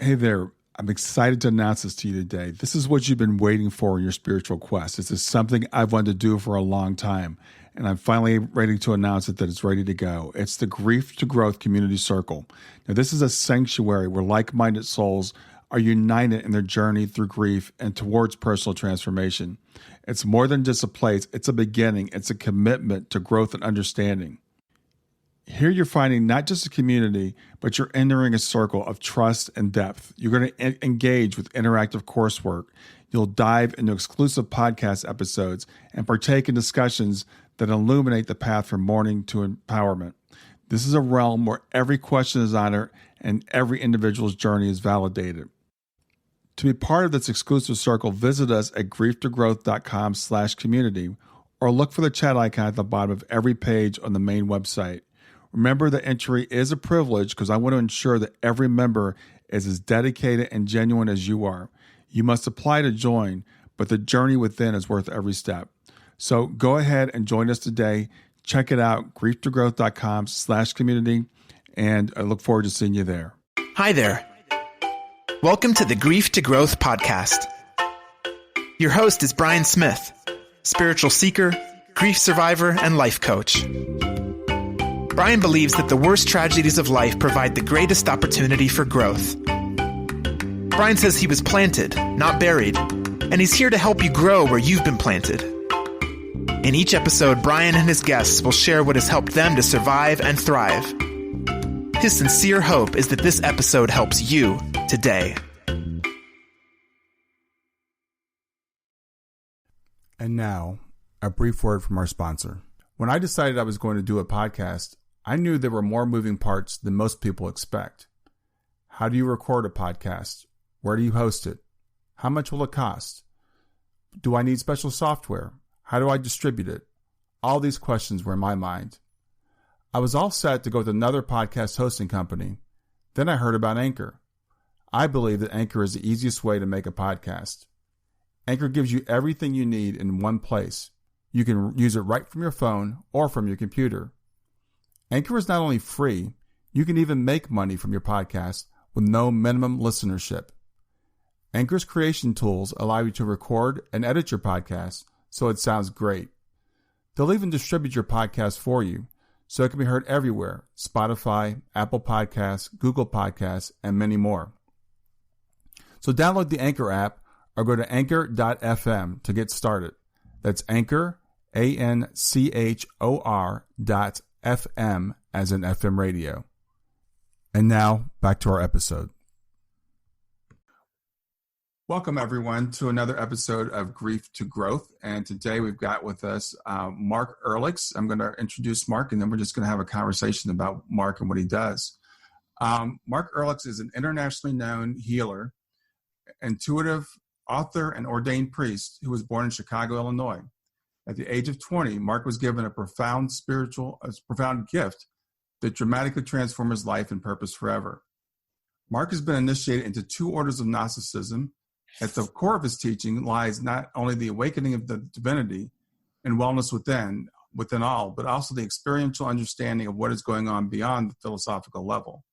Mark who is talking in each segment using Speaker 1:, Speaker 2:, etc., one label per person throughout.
Speaker 1: Hey there. I'm excited to announce this to you today. This is what you've been waiting for in your spiritual quest. This is something I've wanted to do for a long time, and I'm finally ready to announce it that it's ready to go. It's the Grief to Growth Community Circle. Now, this is a sanctuary where like-minded souls are united in their journey through grief and towards personal transformation. It's more than just a place. It's a beginning. It's a commitment to growth and understanding. Here you're finding not just a community, but you're entering a circle of trust and depth. You're going to engage with interactive coursework. You'll dive into exclusive podcast episodes and partake in discussions that illuminate the path from mourning to empowerment. This is a realm where every question is honored and every individual's journey is validated. To be part of this exclusive circle, visit us at grieftogrowth.com/community or look for the chat icon at the bottom of every page on the main website. Remember that entry is a privilege because I want to ensure that every member is as dedicated and genuine as you are. You must apply to join, but the journey within is worth every step. So go ahead and join us today. Check it out, grieftogrowth.com/community, and I look forward to seeing you there.
Speaker 2: Hi there. Welcome to the Grief to Growth podcast. Your host is Brian Smith, spiritual seeker, grief survivor, and life coach. Brian believes that the worst tragedies of life provide the greatest opportunity for growth. Brian says he was planted, not buried, and he's here to help you grow where you've been planted. In each episode, Brian and his guests will share what has helped them to survive and thrive. His sincere hope is that this episode helps you today.
Speaker 1: And now, a brief word from our sponsor. When I decided I was going to do a podcast, I knew there were more moving parts than most people expect. How do you record a podcast? Where do you host it? How much will it cost? Do I need special software? How do I distribute it? All these questions were in my mind. I was all set to go with another podcast hosting company. Then I heard about Anchor. I believe that Anchor is the easiest way to make a podcast. Anchor gives you everything you need in one place. You can use it right from your phone or from your computer. Anchor is not only free, you can even make money from your podcast with no minimum listenership. Anchor's creation tools allow you to record and edit your podcast so it sounds great. They'll even distribute your podcast for you so it can be heard everywhere: Spotify, Apple Podcasts, Google Podcasts, and many more. So download the Anchor app or go to anchor.fm to get started. That's Anchor, ANCHOR.FM as in FM radio. And now, back to our episode. Welcome, everyone, to another episode of Grief to Growth. And today we've got with us Mark Earlix. I'm going to introduce Mark, and then we're just going to have a conversation about Mark and what he does. Mark Earlix is an internationally known healer, intuitive author, and ordained priest who was born in Chicago, Illinois. At the age of 20, Mark was given a profound gift that dramatically transformed his life and purpose forever. Mark has been initiated into 2 orders of Gnosticism. At the core of his teaching lies not only the awakening of the divinity and wellness within all, but also the experiential understanding of what is going on beyond the philosophical level.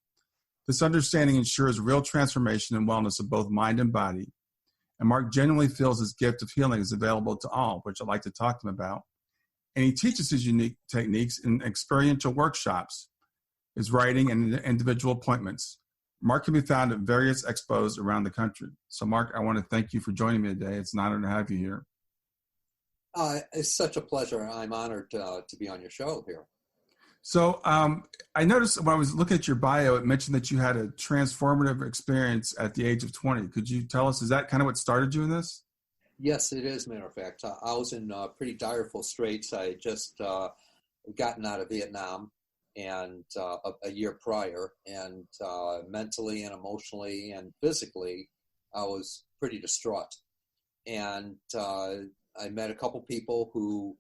Speaker 1: This understanding ensures real transformation and wellness of both mind and body. And Mark genuinely feels his gift of healing is available to all, which I'd like to talk to him about. And he teaches his unique techniques in experiential workshops, his writing, and individual appointments. Mark can be found at various expos around the country. So, Mark, I want to thank you for joining me today. It's an honor to have you here.
Speaker 3: It's such a pleasure. I'm honored to be on your show here.
Speaker 1: So I noticed when I was looking at your bio, it mentioned that you had a transformative experience at the age of 20. Could you tell us, is that kind of what started you in this?
Speaker 3: Yes, it is, matter of fact. I was in pretty direful straits. I had just gotten out of Vietnam and a year prior, and mentally and emotionally and physically, I was pretty distraught. And I met a couple people who,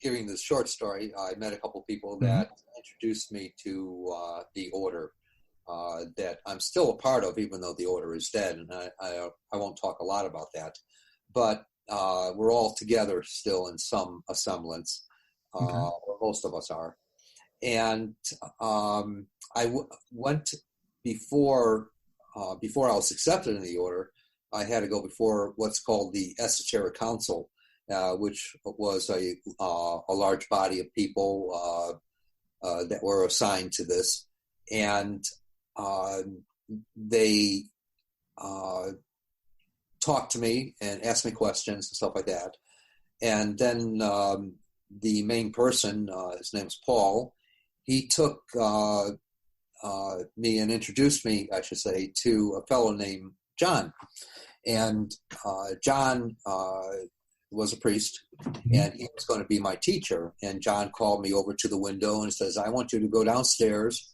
Speaker 3: giving this short story, I met a couple people that introduced me to the order that I'm still a part of, even though the order is dead, and I won't talk a lot about that. But we're all together still in some semblance, or most of us are. And I went before I was accepted in the order, I had to go before what's called the Esoteric Council, which was a large body of people that were assigned to this, and they talked to me and asked me questions and stuff like that. And then the main person, his name's Paul, he took me and introduced me, I should say, to a fellow named John. And John was a priest, and he was going to be my teacher. And John called me over to the window and says, I want you to go downstairs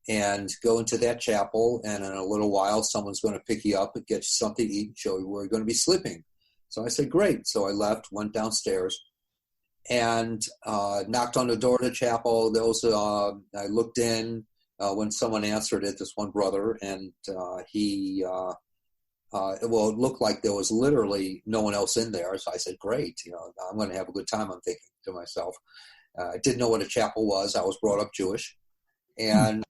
Speaker 3: and go into that chapel, and in a little while, someone's going to pick you up and get you something to eat and show you where you're going to be sleeping. So I said, great. So I left, went downstairs, and knocked on the door of the chapel. I looked in when someone answered it, this one brother, and it looked like there was literally no one else in there. So I said, great, I'm going to have a good time, I'm thinking to myself. I didn't know what a chapel was. I was brought up Jewish, and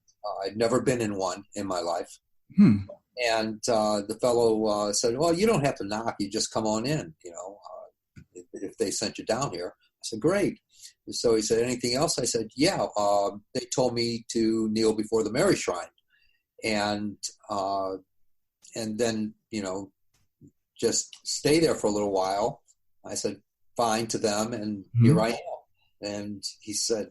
Speaker 3: I'd never been in one in my life. And the fellow said, well, you don't have to knock. You just come on in, if they sent you down here. I said, great. So he said, anything else? I said, yeah. They told me to kneel before the Mary Shrine. And then, just stay there for a little while. I said, fine to them. And here I am. And he said,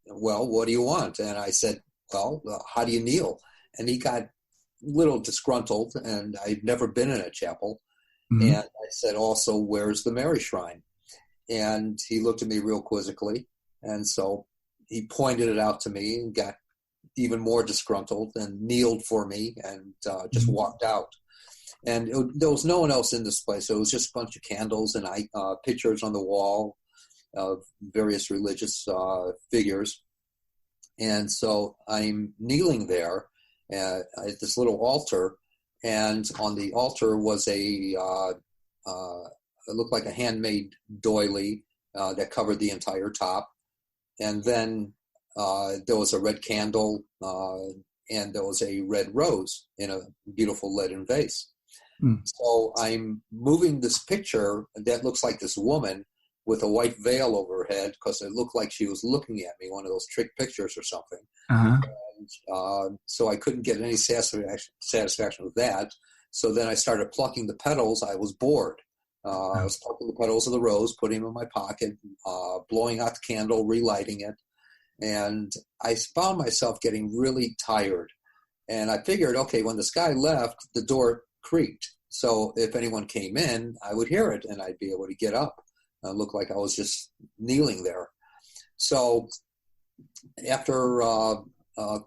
Speaker 3: well, what do you want? And I said, well, how do you kneel? And he got a little disgruntled, and I'd never been in a chapel. And I said, also, where's the Mary Shrine? And he looked at me real quizzically. And so he pointed it out to me and got even more disgruntled and kneeled for me and just walked out. And there was no one else in this place. So it was just a bunch of candles and pictures on the wall of various religious figures. And so I'm kneeling there at this little altar, and on the altar was it looked like a handmade doily that covered the entire top. And then there was a red candle, and there was a red rose in a beautiful leaden vase. So I'm moving this picture that looks like this woman with a white veil over her head, because it looked like she was looking at me, one of those trick pictures or something. And, so I couldn't get any satisfaction with that. So then I started plucking the petals. I was bored. I was plucking the petals of the rose, putting them in my pocket, blowing out the candle, relighting it. And I found myself getting really tired. And I figured, okay, when this guy left, the door creaked. So if anyone came in, I would hear it, and I'd be able to get up. Looked like I was just kneeling there. So after a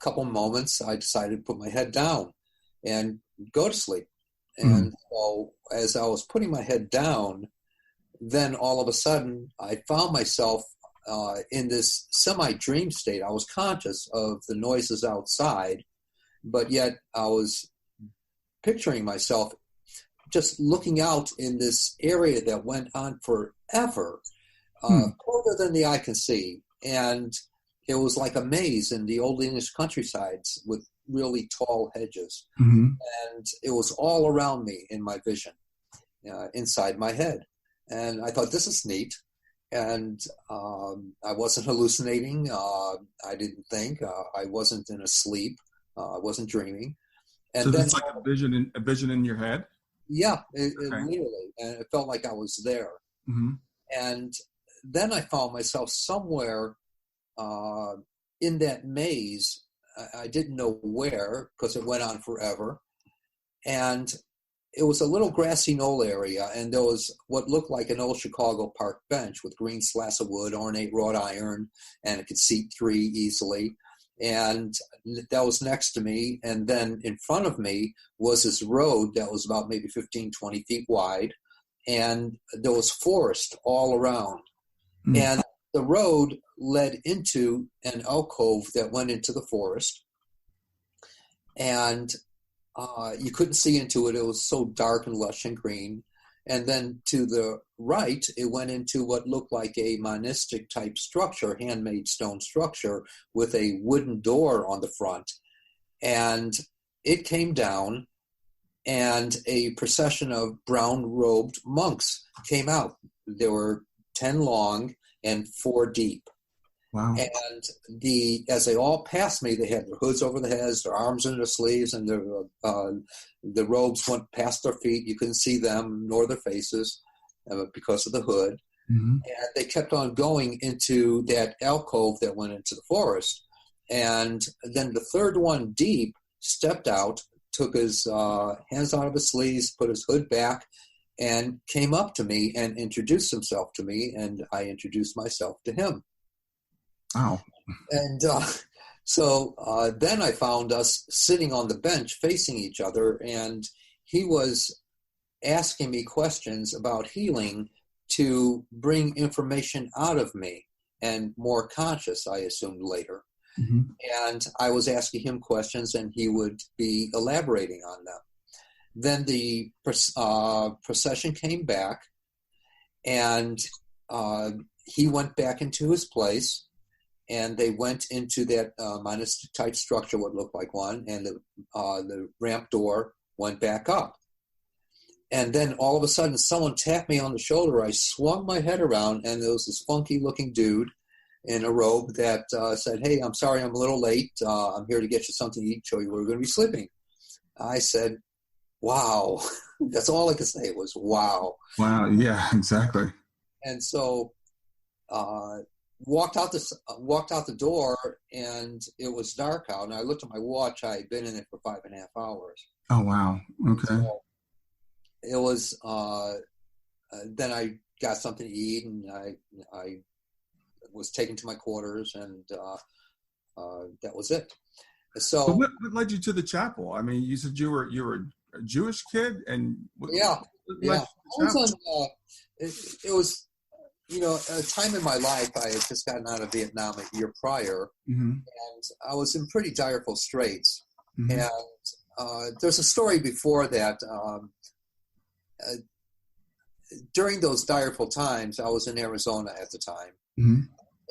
Speaker 3: couple moments, I decided to put my head down and go to sleep. And so as I was putting my head down, then all of a sudden I found myself in this semi-dream state. I was conscious of the noises outside, but yet I was picturing myself just looking out in this area that went on forever, further than the eye can see. And it was like a maze in the old English countrysides with really tall hedges. And it was all around me in my vision, inside my head. And I thought, this is neat. And I wasn't hallucinating. I didn't think. I wasn't in a sleep. I wasn't dreaming. And
Speaker 1: so
Speaker 3: then,
Speaker 1: that's like a vision in your head?
Speaker 3: Yeah, it literally. And it felt like I was there. And then I found myself somewhere in that maze. I didn't know where, because it went on forever. And it was a little grassy knoll area, and there was what looked like an old Chicago park bench with green slats of wood, ornate wrought iron, and it could seat 3 easily. And that was next to me. And then in front of me was this road that was about maybe 15, 20 feet wide. And there was forest all around. And the road led into an alcove that went into the forest. And you couldn't see into it. It was so dark and lush and green. And then to the right, it went into what looked like a monastic type structure, handmade stone structure with a wooden door on the front. And it came down, and a procession of brown-robed monks came out. There were 10 long and 4 deep.
Speaker 1: Wow.
Speaker 3: And as they all passed me, they had their hoods over their heads, their arms in their sleeves, and the robes went past their feet. You couldn't see them nor their faces because of the hood.
Speaker 1: Mm-hmm.
Speaker 3: And they kept on going into that alcove that went into the forest. And then the third one deep stepped out, took his hands out of his sleeves, put his hood back, and came up to me and introduced himself to me, and I introduced myself to him.
Speaker 1: Wow.
Speaker 3: And so then I found us sitting on the bench facing each other, and he was asking me questions about healing to bring information out of me and more conscious, I assumed later.
Speaker 1: Mm-hmm.
Speaker 3: And I was asking him questions, and he would be elaborating on them. Then the procession came back, and he went back into his place, and they went into that monastic-type structure, what looked like one, and the ramp door went back up. And then all of a sudden, someone tapped me on the shoulder. I swung my head around, and there was this funky-looking dude in a robe that said, "Hey, I'm sorry I'm a little late. I'm here to get you something to eat, show you where we're going to be sleeping." I said, "Wow." That's all I could say was, "Wow."
Speaker 1: Wow. Yeah, exactly.
Speaker 3: And so walked out the door, and it was dark out. And I looked at my watch. I had been in it for 5.5 hours.
Speaker 1: Oh, wow. Okay.
Speaker 3: So it was, then I got something to eat, and I was taken to my quarters, and that was it. So
Speaker 1: what led you to the chapel? I mean, you said you were a Jewish kid, and what led you to the chapel?
Speaker 3: It was, a time in my life. I had just gotten out of Vietnam a year prior,
Speaker 1: mm-hmm.
Speaker 3: and I was in pretty direful straits.
Speaker 1: Mm-hmm.
Speaker 3: And there's a story before that. During those direful times, I was in Arizona at the time.
Speaker 1: Mm-hmm.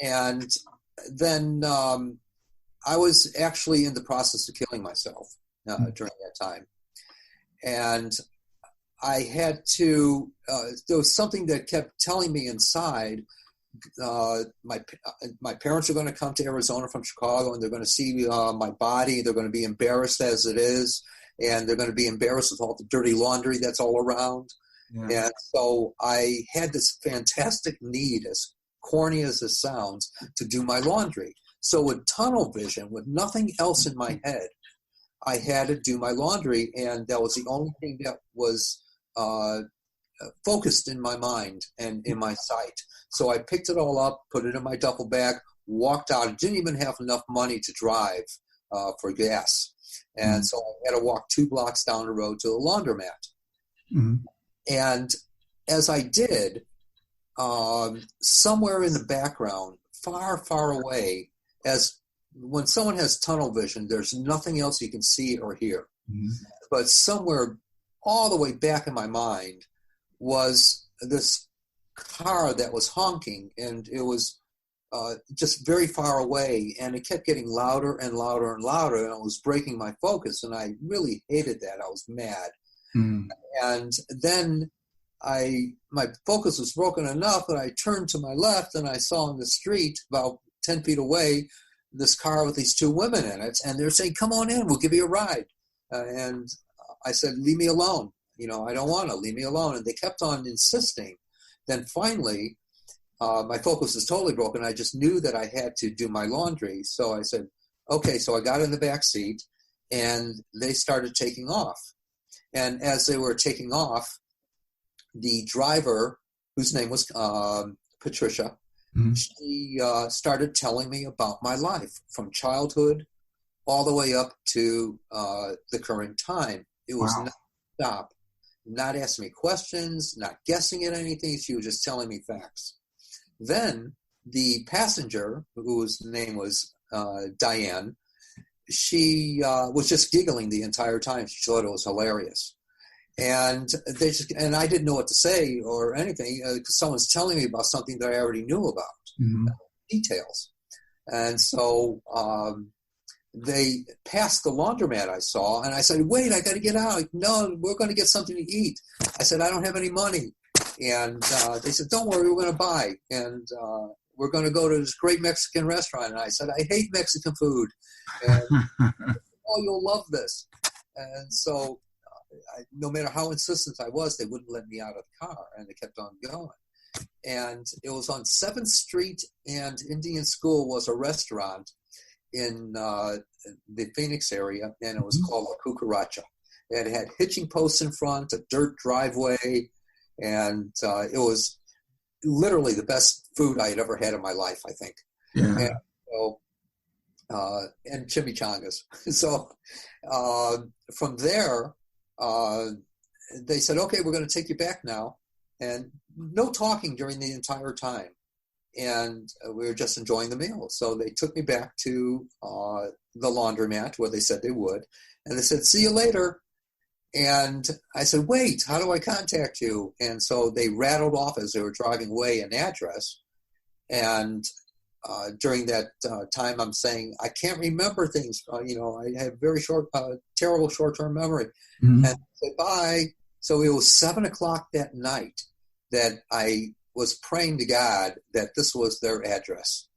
Speaker 3: And then I was actually in the process of killing myself during that time. And I had to, there was something that kept telling me inside, my parents are going to come to Arizona from Chicago, and they're going to see my body. They're going to be embarrassed as it is, and they're going to be embarrassed with all the dirty laundry that's all around. Yeah. And so I had this fantastic need, as corny as this sounds, to do my laundry. So with tunnel vision, with nothing else in my head, I had to do my laundry, and that was the only thing that was focused in my mind and in my sight. So I picked it all up, put it in my duffel bag, walked out. I didn't even have enough money to drive for gas. And so I had to walk 2 blocks down the road to a laundromat.
Speaker 1: Mm-hmm.
Speaker 3: And as I did, somewhere in the background, far, far away, as when someone has tunnel vision, there's nothing else you can see or hear.
Speaker 1: Mm-hmm.
Speaker 3: But somewhere all the way back in my mind was this car that was honking, and it was just very far away, and it kept getting louder and louder and louder, and it was breaking my focus, and I really hated that. I was mad. Mm. And then my focus was broken enough that I turned to my left, and I saw in the street about 10 feet away this car with these 2 women in it, and they're saying, "Come on in, we'll give you a ride." And I said, "Leave me alone. I don't want to. Leave me alone." And they kept on insisting. Then finally, my focus was totally broken. I just knew that I had to do my laundry. So I said, okay. So I got in the back seat, and they started taking off. And as they were taking off, the driver, whose name was Patricia, mm-hmm. she started telling me about my life from childhood all the way up to the current time. It was not stop, not asking me questions, not guessing at anything. She was just telling me facts. Then the passenger, whose name was Diane, she was just giggling the entire time. She thought it was hilarious. And I didn't know what to say or anything because someone's telling me about something that I already knew about, mm-hmm. details. And so they passed the laundromat I saw, and I said, wait, I got to get out. No, we're going to get something to eat. I said, I don't have any money. And they said, don't worry, we're going to buy. And we're going to go to this great Mexican restaurant. And I said, I hate Mexican food. And, oh, you'll love this. And so no matter how insistent I was, they wouldn't let me out of the car, and they kept on going. And it was on 7th Street and Indian School was a restaurant in the Phoenix area, and it was called La Cucaracha. It had hitching posts in front, a dirt driveway, and it was literally the best food I had ever had in my life, I think.
Speaker 1: Yeah.
Speaker 3: And chimichangas. So from there, they said, okay, we're going to take you back now. And no talking during the entire time. And we were just enjoying the meal. So they took me back to the laundromat where they said they would. And they said, see you later. And I said, wait, how do I contact you? And so they rattled off as they were driving away an address. And during that time, I'm saying, I can't remember things. I have very terrible short-term memory.
Speaker 1: Mm-hmm.
Speaker 3: And I said, bye. So it was 7 o'clock that night that I was praying to God that this was their address.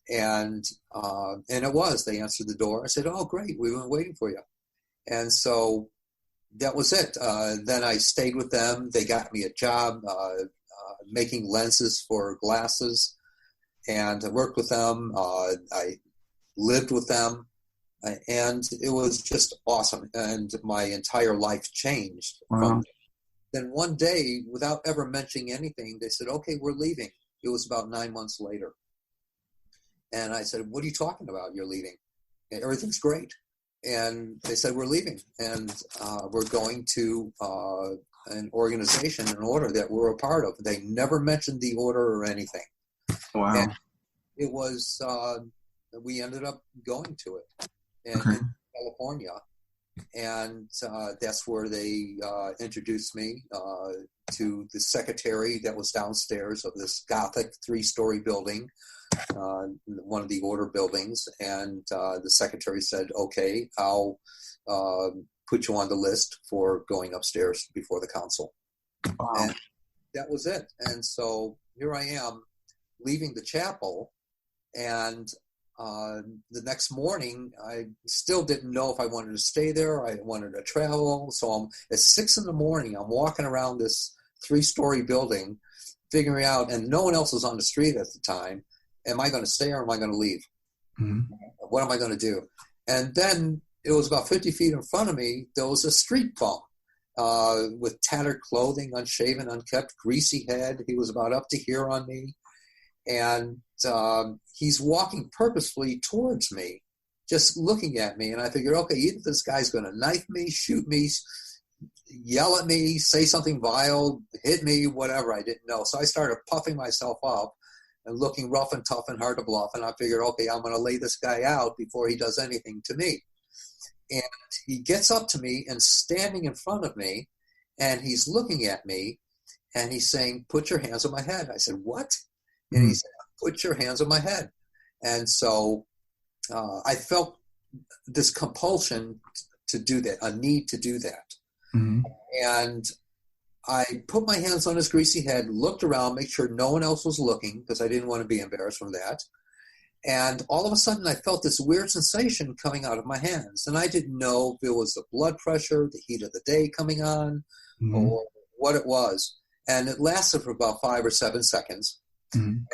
Speaker 3: And it was. They answered the door. I said, oh, great. We've been waiting for you. And so that was it. Then I stayed with them. They got me a job making lenses for glasses. And I worked with them. I lived with them. And it was just awesome. And my entire life changed.
Speaker 1: Wow.
Speaker 3: Then one day, without ever mentioning anything, they said, okay, we're leaving. It was about 9 months later. And I said, what are you talking about? You're leaving. And everything's great. And they said, we're leaving. And we're going to an organization, an order that we're a part of. They never mentioned the order or anything.
Speaker 1: Wow.
Speaker 3: And it was, we ended up going to it in California. And that's where they introduced me to the secretary that was downstairs of this Gothic 3-story building, one of the order buildings. And the secretary said, okay, I'll put you on the list for going upstairs before the council.
Speaker 1: Wow.
Speaker 3: And that was it. And so here I am leaving the chapel, and the next morning, I still didn't know if I wanted to stay there. I wanted to travel. So at 6 a.m, I'm walking around this 3-story building, figuring out, and no one else was on the street at the time. Am I going to stay or am I going to leave?
Speaker 1: Mm-hmm.
Speaker 3: What am I going to do? And then it was about 50 feet in front of me. There was a street bum with tattered clothing, unshaven, unkempt, greasy head. He was about up to here on me. And he's walking purposefully towards me, just looking at me. And I figured, okay, either this guy's going to knife me, shoot me, yell at me, say something vile, hit me, whatever. I didn't know. So I started puffing myself up and looking rough and tough and hard to bluff. And I figured, okay, I'm going to lay this guy out before he does anything to me. And he gets up to me and standing in front of me, and he's looking at me, and he's saying, put your hands on my head. I said, what? And he said, put your hands on my head. And so I felt this compulsion to do that, a need to do that. Mm-hmm. And I put my hands on his greasy head, looked around, make sure no one else was looking, because I didn't want to be embarrassed from that. And all of a sudden, I felt this weird sensation coming out of my hands. And I didn't know if it was the blood pressure, the heat of the day coming on, mm-hmm. or what it was. And it lasted for about 5 or 7 seconds. Mm-hmm. And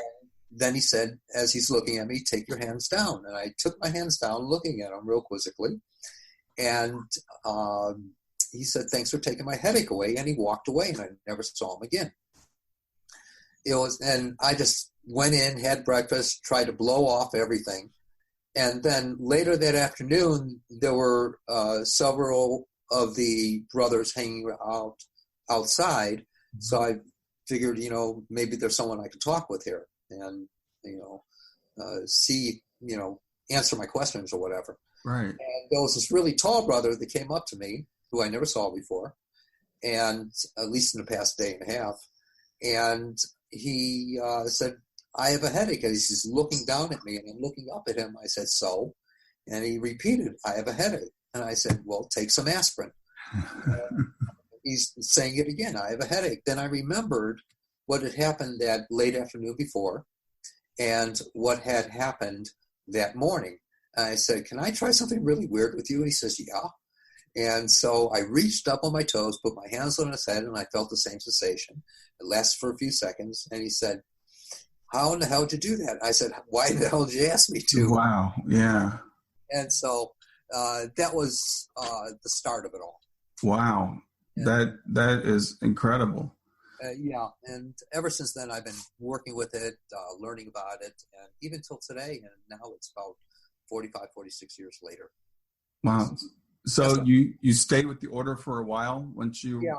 Speaker 3: then he said, as he's looking at me, take your hands down. And I took my hands down, looking at him real quizzically. And he said, thanks for taking my headache away. And he walked away, and I never saw him again. And I just went in, had breakfast, tried to blow off everything. And then later that afternoon, there were several of the brothers hanging out outside. Mm-hmm. So I figured, maybe there's someone I could talk with here and, see, answer my questions or whatever.
Speaker 1: Right.
Speaker 3: And there was this really tall brother that came up to me, who I never saw before, and at least in the past day and a half. And he said, I have a headache. And he's looking down at me, and I'm looking up at him. I said, so? And he repeated, I have a headache. And I said, well, take some aspirin. He's saying it again, I have a headache. Then I remembered what had happened that late afternoon before and what had happened that morning. And I said, can I try something really weird with you? And he says, yeah. And so I reached up on my toes, put my hands on his head, and I felt the same sensation. It lasted for a few seconds. And he said, how in the hell did you do that? I said, why the hell did you ask me to?
Speaker 1: Wow. Yeah.
Speaker 3: And so that was the start of it all.
Speaker 1: Wow.
Speaker 3: And,
Speaker 1: That is incredible.
Speaker 3: yeah. And ever since then, I've been working with it, learning about it, and even till today. And now it's about 45, 46 years later.
Speaker 1: Wow. So you stayed with the order for a while once you...
Speaker 3: Yeah.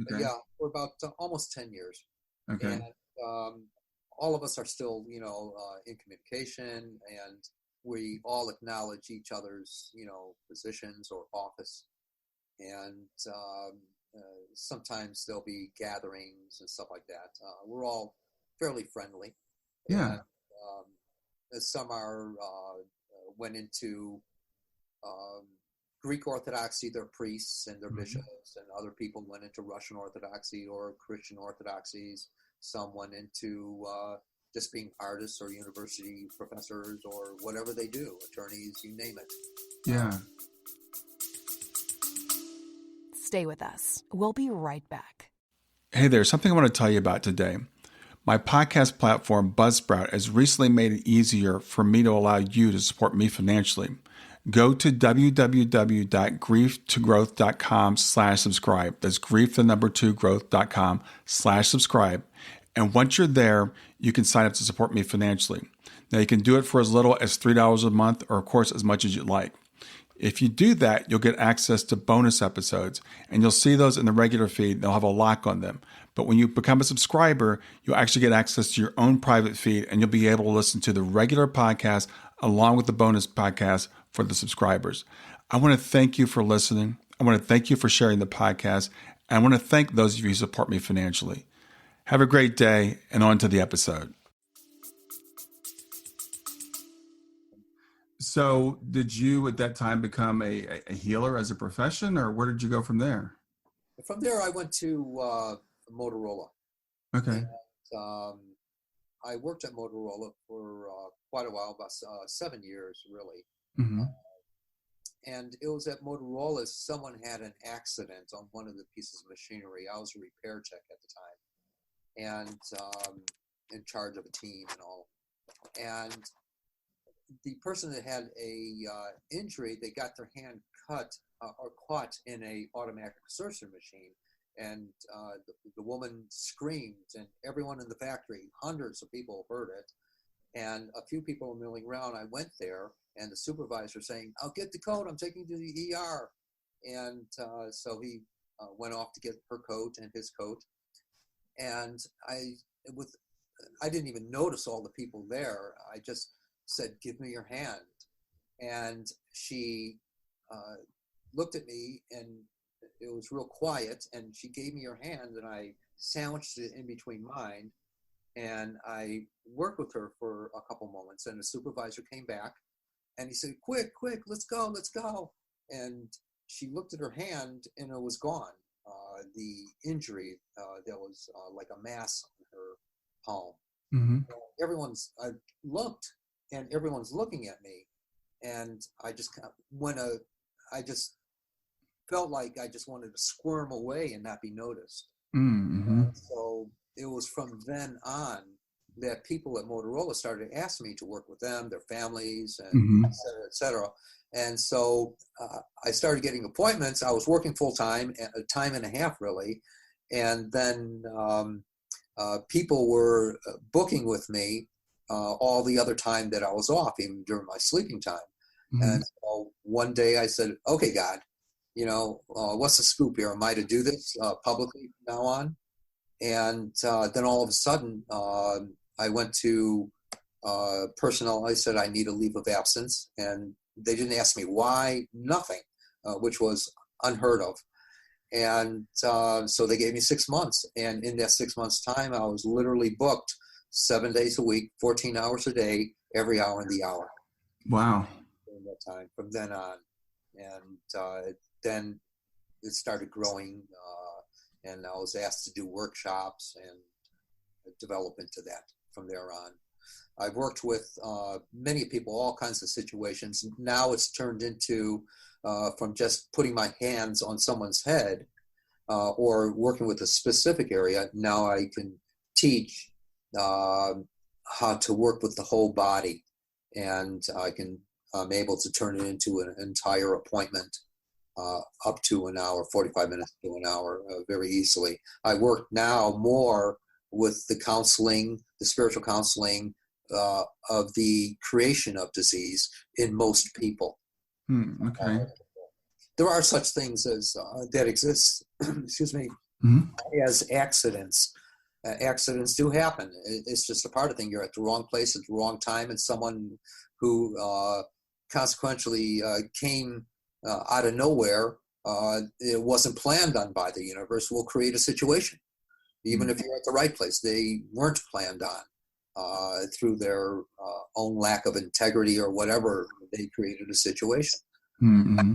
Speaker 1: Okay.
Speaker 3: Yeah. For about almost 10 years.
Speaker 1: Okay.
Speaker 3: And all of us are still, in communication, and we all acknowledge each other's, positions or office. And sometimes there'll be gatherings and stuff like that. We're all fairly friendly.
Speaker 1: Yeah.
Speaker 3: And, some are went into Greek Orthodoxy, their priests and their bishops, and other people went into Russian Orthodoxy or Christian Orthodoxies. Some went into just being artists or university professors or whatever they do, attorneys, you name it.
Speaker 1: Yeah.
Speaker 4: Stay with us. We'll be right back.
Speaker 1: Hey there, something I want to tell you about today. My podcast platform, Buzzsprout, has recently made it easier for me to allow you to support me financially. Go to www.grieftogrowth.com/subscribe. That's grief2growth.com/subscribe. And once you're there, you can sign up to support me financially. Now, you can do it for as little as $3 a month, or of course, as much as you'd like. If you do that, you'll get access to bonus episodes, and you'll see those in the regular feed. They'll have a lock on them. But when you become a subscriber, you'll actually get access to your own private feed, and you'll be able to listen to the regular podcast along with the bonus podcast for the subscribers. I want to thank you for listening. I want to thank you for sharing the podcast. And I want to thank those of you who support me financially. Have a great day, and on to the episode. So did you at that time become a healer as a profession, or where did you go from there?
Speaker 3: From there, I went to Motorola.
Speaker 1: Okay.
Speaker 3: And, I worked at Motorola for quite a while, about 7 years, really.
Speaker 1: Mm-hmm.
Speaker 3: And it was at Motorola, someone had an accident on one of the pieces of machinery. I was a repair tech at the time, and in charge of a team and all. And the person that had a injury, they got their hand cut or caught in a automatic exertion machine. And the woman screamed, and everyone in the factory, hundreds of people heard it. And a few people were milling around. I went there, and the supervisor saying, I'll get the coat, I'm taking you to the ER. And so he went off to get her coat and his coat. And I didn't even notice all the people there. I just said, give me your hand. And she looked at me, and it was real quiet, and she gave me her hand, and I sandwiched it in between mine, and I worked with her for a couple moments, and the supervisor came back, and he said, quick, let's go. And she looked at her hand, and it was gone. The injury, there was like a mass on her palm. Mm-hmm. I looked, and everyone's looking at me, and I just felt like I just wanted to squirm away and not be noticed. Mm-hmm. So it was from then on that people at Motorola started asking me to work with them, their families, and et cetera. And so I started getting appointments. I was working full time, a time and a half really. And then people were booking with me all the other time that I was off, even during my sleeping time. Mm-hmm. And so one day I said, okay, God, what's the scoop here? Am I to do this publicly from now on? And then all of a sudden, I went to personnel. I said, I need a leave of absence. And they didn't ask me why, nothing, which was unheard of. And so they gave me 6 months. And in that 6 months' time, I was literally booked 7 days a week, 14 hours a day, every hour in the hour.
Speaker 1: Wow.
Speaker 3: during that time, from then on. And then it started growing, and I was asked to do workshops and develop into that from there on. I've worked with many people, all kinds of situations. Now it's turned into, from just putting my hands on someone's head or working with a specific area, now I can teach how to work with the whole body. And I'm able to turn it into an entire appointment, up to an hour, 45 minutes to an hour, very easily. I work now more with the counseling, the spiritual counseling of the creation of disease in most people.
Speaker 1: Okay.
Speaker 3: There are such things as that exist, excuse me, as accidents. Accidents do happen. It's just a part of the thing. You're at the wrong place at the wrong time, and someone who consequentially came out of nowhere, it wasn't planned on by the universe, will create a situation. Even if you're at the right place, they weren't planned on through their own lack of integrity or whatever. They created a situation.
Speaker 1: Mm-hmm.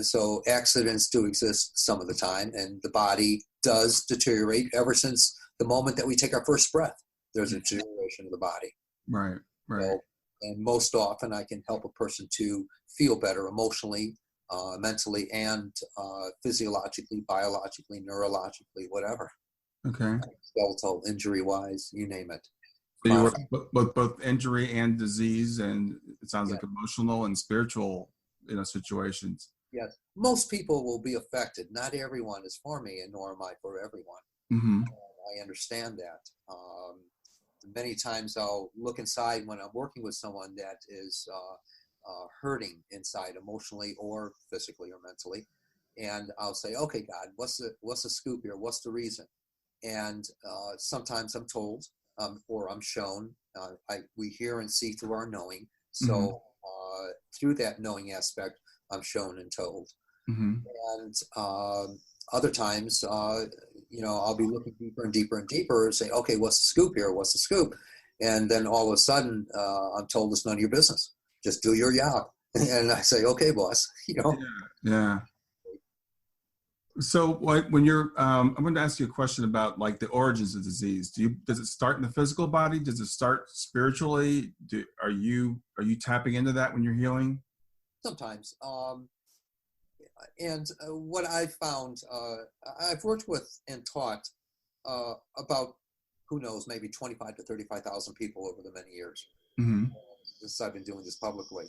Speaker 3: So accidents do exist some of the time, and the body does deteriorate ever since the moment that we take our first breath. There's a deterioration of the body.
Speaker 1: Right.
Speaker 3: So, and most often I can help a person to feel better emotionally, mentally, and physiologically, biologically, neurologically, whatever.
Speaker 1: Okay.
Speaker 3: Skeletal, injury-wise, you name it.
Speaker 1: So you work both injury and disease, and it sounds like emotional and spiritual, situations.
Speaker 3: Yes. Most people will be affected. Not everyone is for me, and nor am I for everyone.
Speaker 1: Mm-hmm.
Speaker 3: I understand that. Many times I'll look inside when I'm working with someone that is hurting inside emotionally or physically or mentally. And I'll say, okay, God, what's the scoop here? What's the reason? And sometimes I'm told or I'm shown. We hear and see through our knowing. So through that knowing aspect, I'm shown and told.
Speaker 1: Mm-hmm.
Speaker 3: And other times, I'll be looking deeper and deeper and deeper and say, okay, what's the scoop here? What's the scoop? And then all of a sudden, I'm told it's none of your business. Just do your job. And I say, okay, boss.
Speaker 1: Yeah. So when you're, I'm going to ask you a question about like the origins of disease. Does it start in the physical body? Does it start spiritually? Are you tapping into that when you're healing?
Speaker 3: Sometimes. And what I found, I've worked with and taught about, who knows, maybe 25 to 35,000 people over the many years since I've been doing this publicly.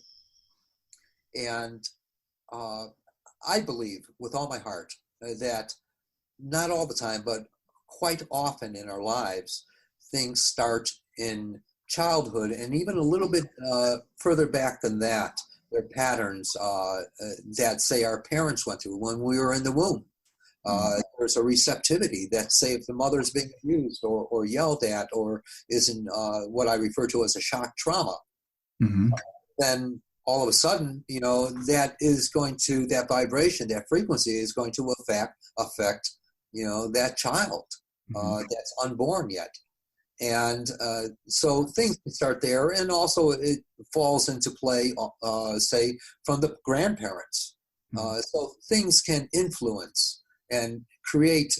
Speaker 3: And I believe with all my heart that not all the time, but quite often in our lives, things start in childhood and even a little bit further back than that. They're patterns that, say, our parents went through when we were in the womb. There's a receptivity that, say, if the mother's being abused or yelled at or is in what I refer to as a shock trauma, then all of a sudden, that vibration, that frequency is going to affect, that child that's unborn yet. And so things can start there. And also it falls into play, say, from the grandparents. So things can influence and create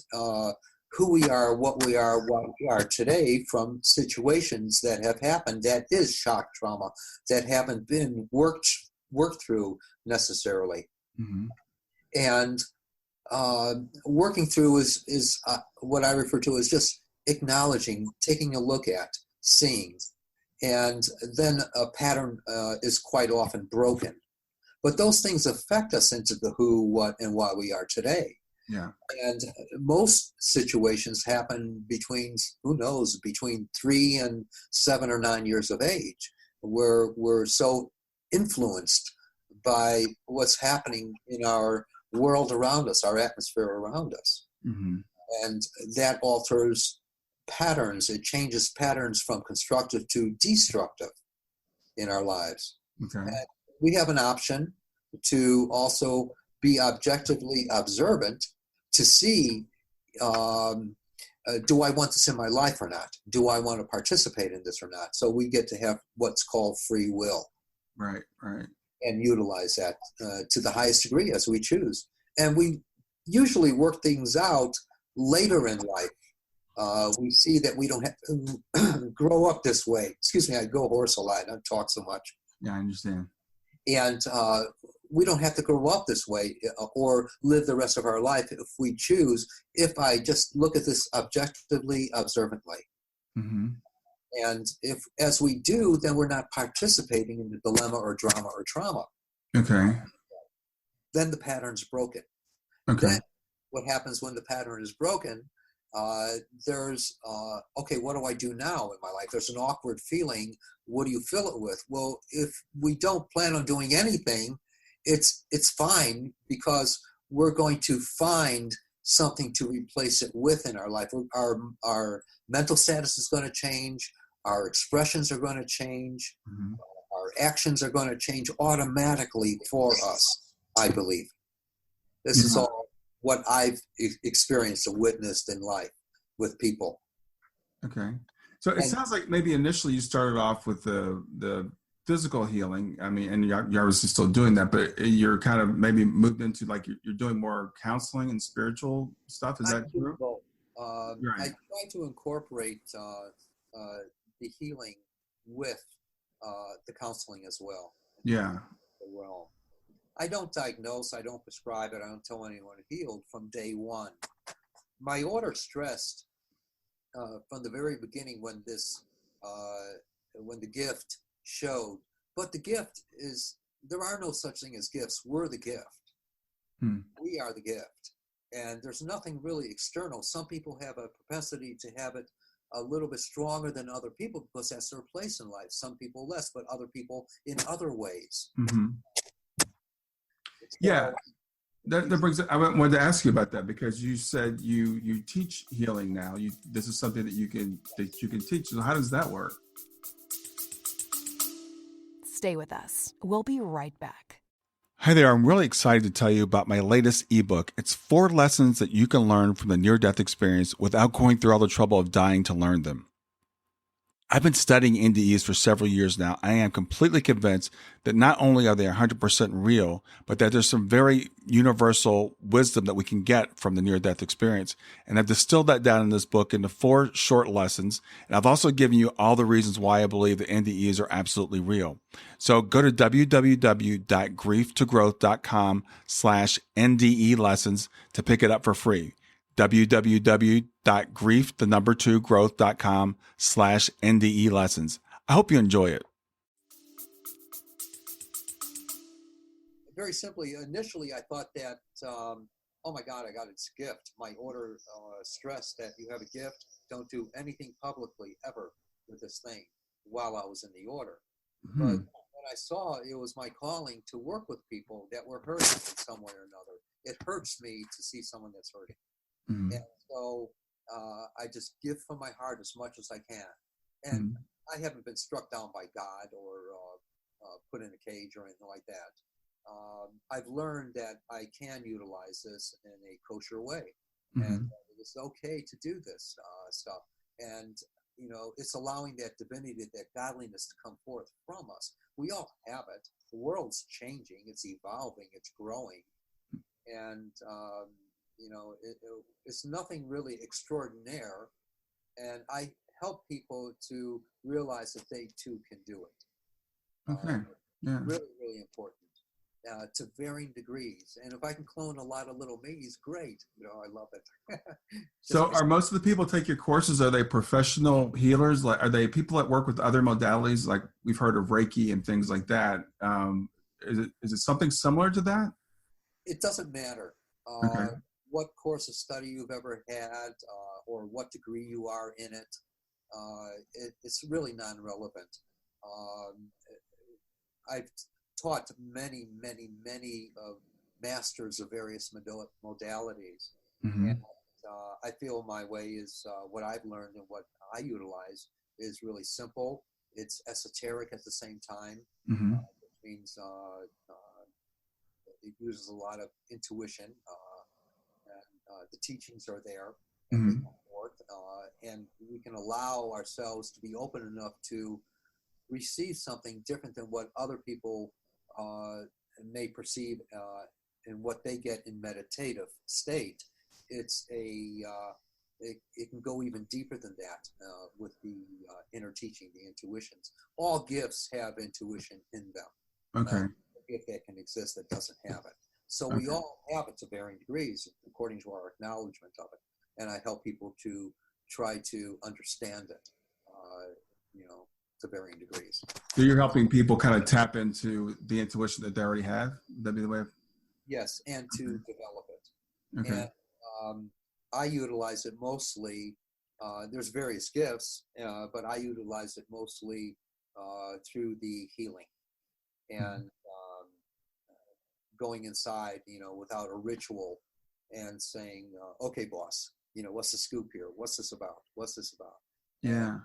Speaker 3: who we are, what we are today from situations that have happened that is shock trauma, that haven't been worked through necessarily. And working through is what I refer to as just acknowledging, taking a look at, seeing, and then a pattern is quite often broken. But those things affect us into the who, what, and why we are today.
Speaker 1: Yeah.
Speaker 3: And most situations happen between 3 and 7 or 9 years of age, where we're so influenced by what's happening in our world around us, our atmosphere around us. And that alters patterns. It changes patterns from constructive to destructive in our lives.
Speaker 1: Okay.
Speaker 3: And we have an option to also be objectively observant to see, do I want this in my life or not? Do I want to participate in this or not? So we get to have what's called free will.
Speaker 1: Right, right.
Speaker 3: and utilize that to the highest degree as we choose. And we usually work things out later in life. We see that we don't have to grow up this way. Excuse me, I go hoarse a lot. I don't talk so much.
Speaker 1: Yeah, I understand.
Speaker 3: And we don't have to grow up this way or live the rest of our life if we choose, if I just look at this objectively, observantly.
Speaker 1: Mm-hmm.
Speaker 3: And if, as we do, then we're not participating in the dilemma or drama or trauma.
Speaker 1: Okay.
Speaker 3: Then the pattern's broken.
Speaker 1: Okay.
Speaker 3: Then what happens when the pattern is broken, there's, okay, what do I do now in my life? There's an awkward feeling. What do you fill it with? Well, if we don't plan on doing anything, it's fine, because we're going to find something to replace it with in our life. Our mental status is going to change. Our expressions are going to change.
Speaker 1: Mm-hmm.
Speaker 3: Our actions are going to change automatically for us, I believe. This is all what I've experienced and witnessed in life with people.
Speaker 1: Okay. So it sounds like maybe initially you started off with the physical healing. I mean, and you're obviously still doing that, but you're kind of maybe moved into like you're doing more counseling and spiritual stuff. Is that true?
Speaker 3: Right. I try to incorporate the healing with the counseling as well.
Speaker 1: Yeah.
Speaker 3: Well, I don't diagnose, I don't prescribe it, I don't tell anyone healed from day one. My order stressed from the very beginning when the gift showed. But the gift is, there are no such thing as gifts. We're the gift. We are the gift. And there's nothing really external. Some people have a propensity to have it a little bit stronger than other people because that's their place in life. Some people less, but other people in other ways.
Speaker 1: Mm-hmm. Yeah. That brings. I wanted to ask you about that because you said you teach healing now. This is something that you can teach. So how does that work?
Speaker 4: Stay with us. We'll be right back.
Speaker 1: Hi there. I'm really excited to tell you about my latest ebook. It's 4 lessons that you can learn from the near-death experience without going through all the trouble of dying to learn them. I've been studying NDEs for several years now. I am completely convinced that not only are they 100% real, but that there's some very universal wisdom that we can get from the near-death experience. And I've distilled that down in this book into 4 short lessons. And I've also given you all the reasons why I believe that NDEs are absolutely real. So go to www.grieftogrowth.com/NDE lessons to pick it up for free. www.growth.com/NDE lessons. I hope you enjoy it.
Speaker 3: Very simply, initially I thought that, oh my God, I got its gift. My order stressed that you have a gift, don't do anything publicly ever with this thing while I was in the order. Mm-hmm. But when I saw it was my calling to work with people that were hurting in some way or another. It hurts me to see someone that's hurting. Mm-hmm. And so I just give from my heart as much as I can. And I haven't been struck down by God or put in a cage or anything like that. I've learned that I can utilize this in a kosher way. And it's okay to do this stuff. And, you know, it's allowing that divinity, that godliness to come forth from us. We all have it. The world's changing. It's evolving. It's growing. And, you know, it's nothing really extraordinary, and I help people to realize that they too can do it.
Speaker 1: Okay, yeah.
Speaker 3: Really, really important to varying degrees. And if I can clone a lot of little me's, great. You know, I love it.
Speaker 1: So, are most of the people take your courses? Are they professional healers? Like, are they people that work with other modalities? Like we've heard of Reiki and things like that. Is it something similar to that?
Speaker 3: It doesn't matter.
Speaker 1: Okay.
Speaker 3: What course of study you've ever had or what degree you are in it, it's really non-relevant. I've taught many masters of various modalities. Mm-hmm. And I feel my way is what I've learned and what I utilize is really simple. It's esoteric at the same time, which means it uses a lot of intuition. The teachings are there, and we come forth, and we can allow ourselves to be open enough to receive something different than what other people may perceive in what they get in meditative state. It's it can go even deeper than that with the inner teaching, the intuitions. All gifts have intuition in them.
Speaker 1: Okay.
Speaker 3: A gift that can exist that doesn't have it. So
Speaker 1: Okay.
Speaker 3: we all have it to varying degrees according to our acknowledgement of it. And I help people to try to understand it, to varying degrees.
Speaker 1: So you're helping people kind of tap into the intuition that they already have? That'd be the way of...
Speaker 3: Yes, and to develop it.
Speaker 1: Okay.
Speaker 3: And I utilize it mostly, there's various gifts, but I utilize it mostly through the healing and going inside, without a ritual and saying, okay, boss, what's the scoop here? What's this about? What's this about?
Speaker 1: Yeah.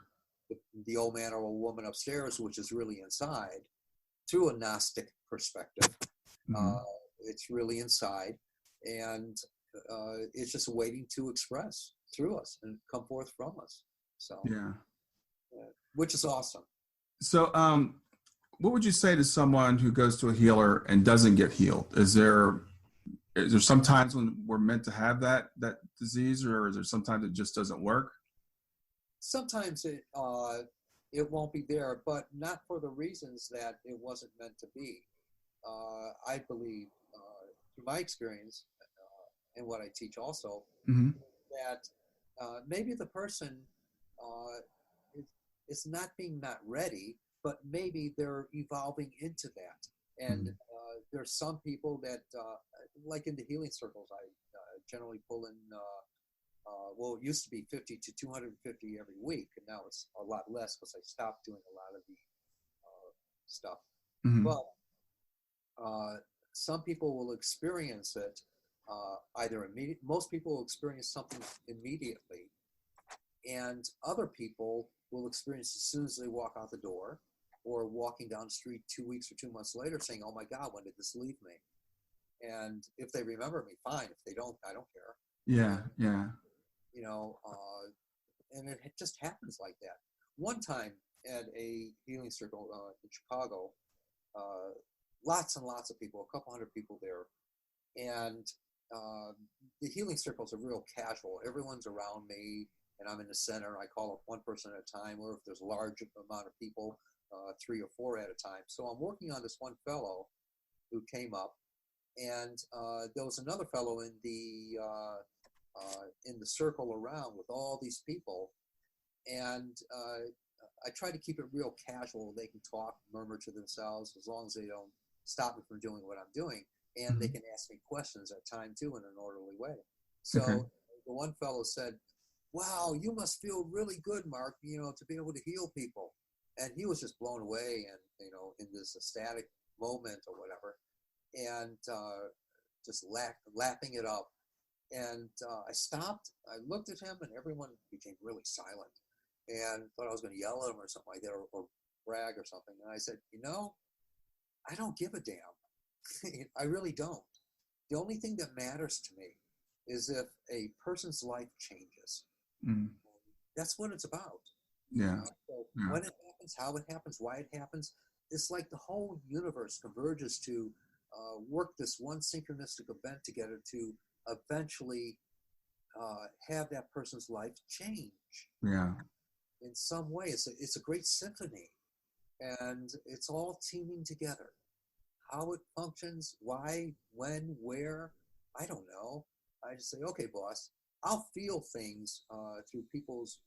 Speaker 3: The old man or old woman upstairs, which is really inside, through a Gnostic perspective, it's really inside, and it's just waiting to express through us and come forth from us. So,
Speaker 1: Yeah.
Speaker 3: Which is awesome.
Speaker 1: So, what would you say to someone who goes to a healer and doesn't get healed? Is there some times when we're meant to have that disease, or is there sometimes it just doesn't work?
Speaker 3: Sometimes it won't be there, but not for the reasons that it wasn't meant to be. I believe, through my experience and what I teach also, that maybe the person is not being not ready, but maybe they're evolving into that. And there's some people that, like in the healing circles, I generally pull in, it used to be 50 to 250 every week, and now it's a lot less because I stopped doing a lot of the stuff. But some people will experience it either immediately. Most people will experience something immediately, and other people will experience as soon as they walk out the door, or walking down the street 2 weeks or 2 months later saying, oh my God, when did this leave me? And if they remember me, fine. If they don't, I don't care.
Speaker 1: Yeah, yeah.
Speaker 3: And it just happens like that. One time at a healing circle in Chicago, lots and lots of people, a couple hundred people there. And the healing circles are real casual. Everyone's around me, and I'm in the center. I call up one person at a time, or if there's a large amount of people, 3 or 4 at a time. So I'm working on this one fellow who came up, and there was another fellow in the circle around with all these people, and I try to keep it real casual. They can talk, murmur to themselves, as long as they don't stop me from doing what I'm doing, and they can ask me questions at time too in an orderly way. So the one fellow said, wow, you must feel really good, Mark, to be able to heal people. And he was just blown away and, in this ecstatic moment or whatever, and just lapping it up. And I stopped, I looked at him, and everyone became really silent and thought I was going to yell at him or something like that, or brag or something. And I said, I don't give a damn. I really don't. The only thing that matters to me is if a person's life changes. That's what it's about.
Speaker 1: Yeah.
Speaker 3: So when it happens, how it happens, why it happens, it's like the whole universe converges to work this one synchronistic event together to eventually have that person's life change.
Speaker 1: Yeah.
Speaker 3: In some way. It's a great symphony, and it's all teaming together. How it functions, why, when, where, I don't know. I just say, okay, boss, I'll feel things through people's,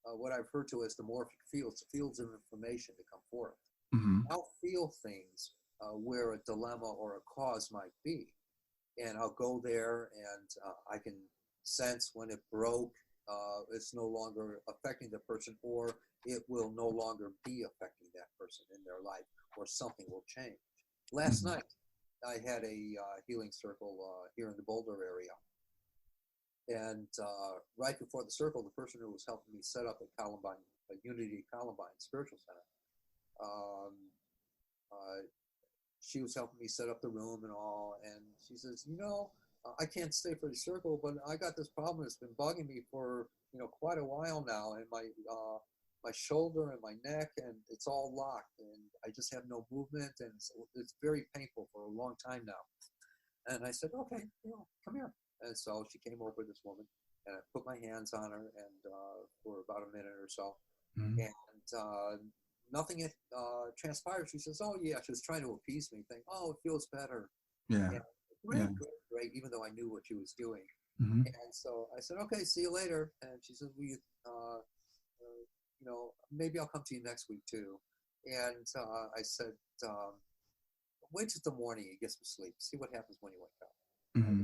Speaker 3: what I've referred to as the morphic fields, fields of information to come forth. I'll feel things where a dilemma or a cause might be. And I'll go there, and I can sense when it broke, it's no longer affecting the person, or it will no longer be affecting that person in their life, or something will change. Last night, I had a healing circle here in the Boulder area. And right before the circle, the person who was helping me set up a Unity Columbine Spiritual Center, she was helping me set up the room and all. And she says, I can't stay for the circle, but I got this problem that's been bugging me for, quite a while now. And my shoulder and my neck, and it's all locked, and I just have no movement, and it's very painful for a long time now. And I said, okay, come here. And so she came over, this woman, and I put my hands on her, and for about a minute or so, and nothing transpired. She says, oh yeah, she was trying to appease me, thinking, oh, it feels better.
Speaker 1: Yeah.
Speaker 3: Great, even though I knew what she was doing.
Speaker 1: Mm-hmm.
Speaker 3: And so I said, okay, see you later. And she said, maybe I'll come to you next week too. And I said, wait till the morning and get some sleep. See what happens when you wake up.
Speaker 1: Mm-hmm.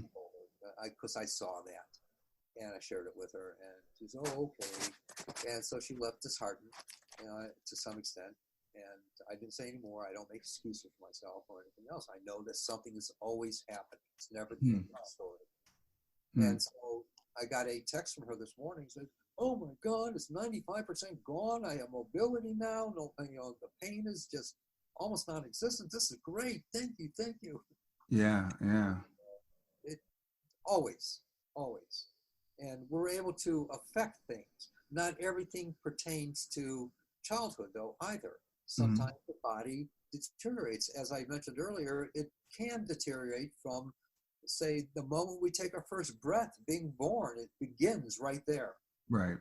Speaker 3: Because I saw that. And I shared it with her. And she said, oh, okay. And so she left disheartened to some extent. And I didn't say any more. I don't make excuses for myself or anything else. I know that something is always happening. It's never the end of the story. And so I got a text from her this morning. Said, "Oh my God, it's 95% gone. I have mobility now. No, the pain is just almost non-existent. This is great. Thank you, thank you."
Speaker 1: Yeah.
Speaker 3: It always. And we're able to affect things. Not everything pertains to childhood, though, either. Sometimes the body deteriorates. As I mentioned earlier, it can deteriorate from, say, the moment we take our first breath, being born. It begins right there.
Speaker 1: Right.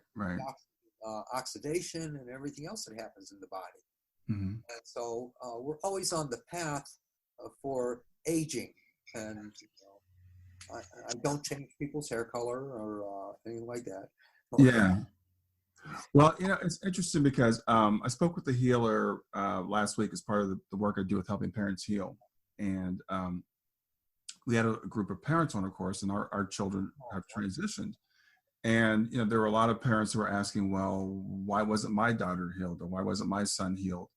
Speaker 3: Oxidation and everything else that happens in the body.
Speaker 1: Mm-hmm.
Speaker 3: And so we're always on the path for aging. And I don't change people's hair color or anything like that.
Speaker 1: Yeah. Well, it's interesting because I spoke with the healer last week as part of the work I do with helping parents heal. And we had a group of parents on a course, and our children have transitioned. And, there were a lot of parents who were asking, well, why wasn't my daughter healed? Or why wasn't my son healed?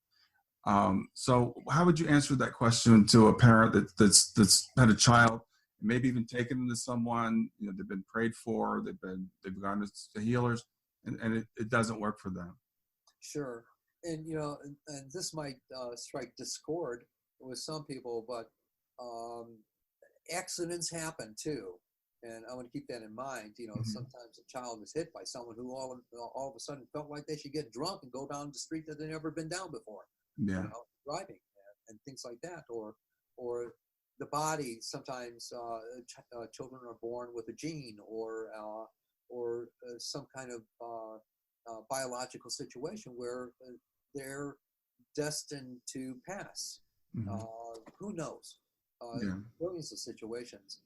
Speaker 1: So how would you answer that question to a parent that's had a child, maybe even taken them to someone, they've been prayed for, they've gone to healers, and it doesn't work for them?
Speaker 3: Sure. And, and this might strike discord with some people, but accidents happen too. And I want to keep that in mind. Sometimes a child is hit by someone who all of a sudden felt like they should get drunk and go down the street that they've never been down before.
Speaker 1: Yeah.
Speaker 3: Driving and things like that, or the body. Sometimes children are born with a gene or some kind of biological situation where they're destined to pass. Who knows? Billions of situations,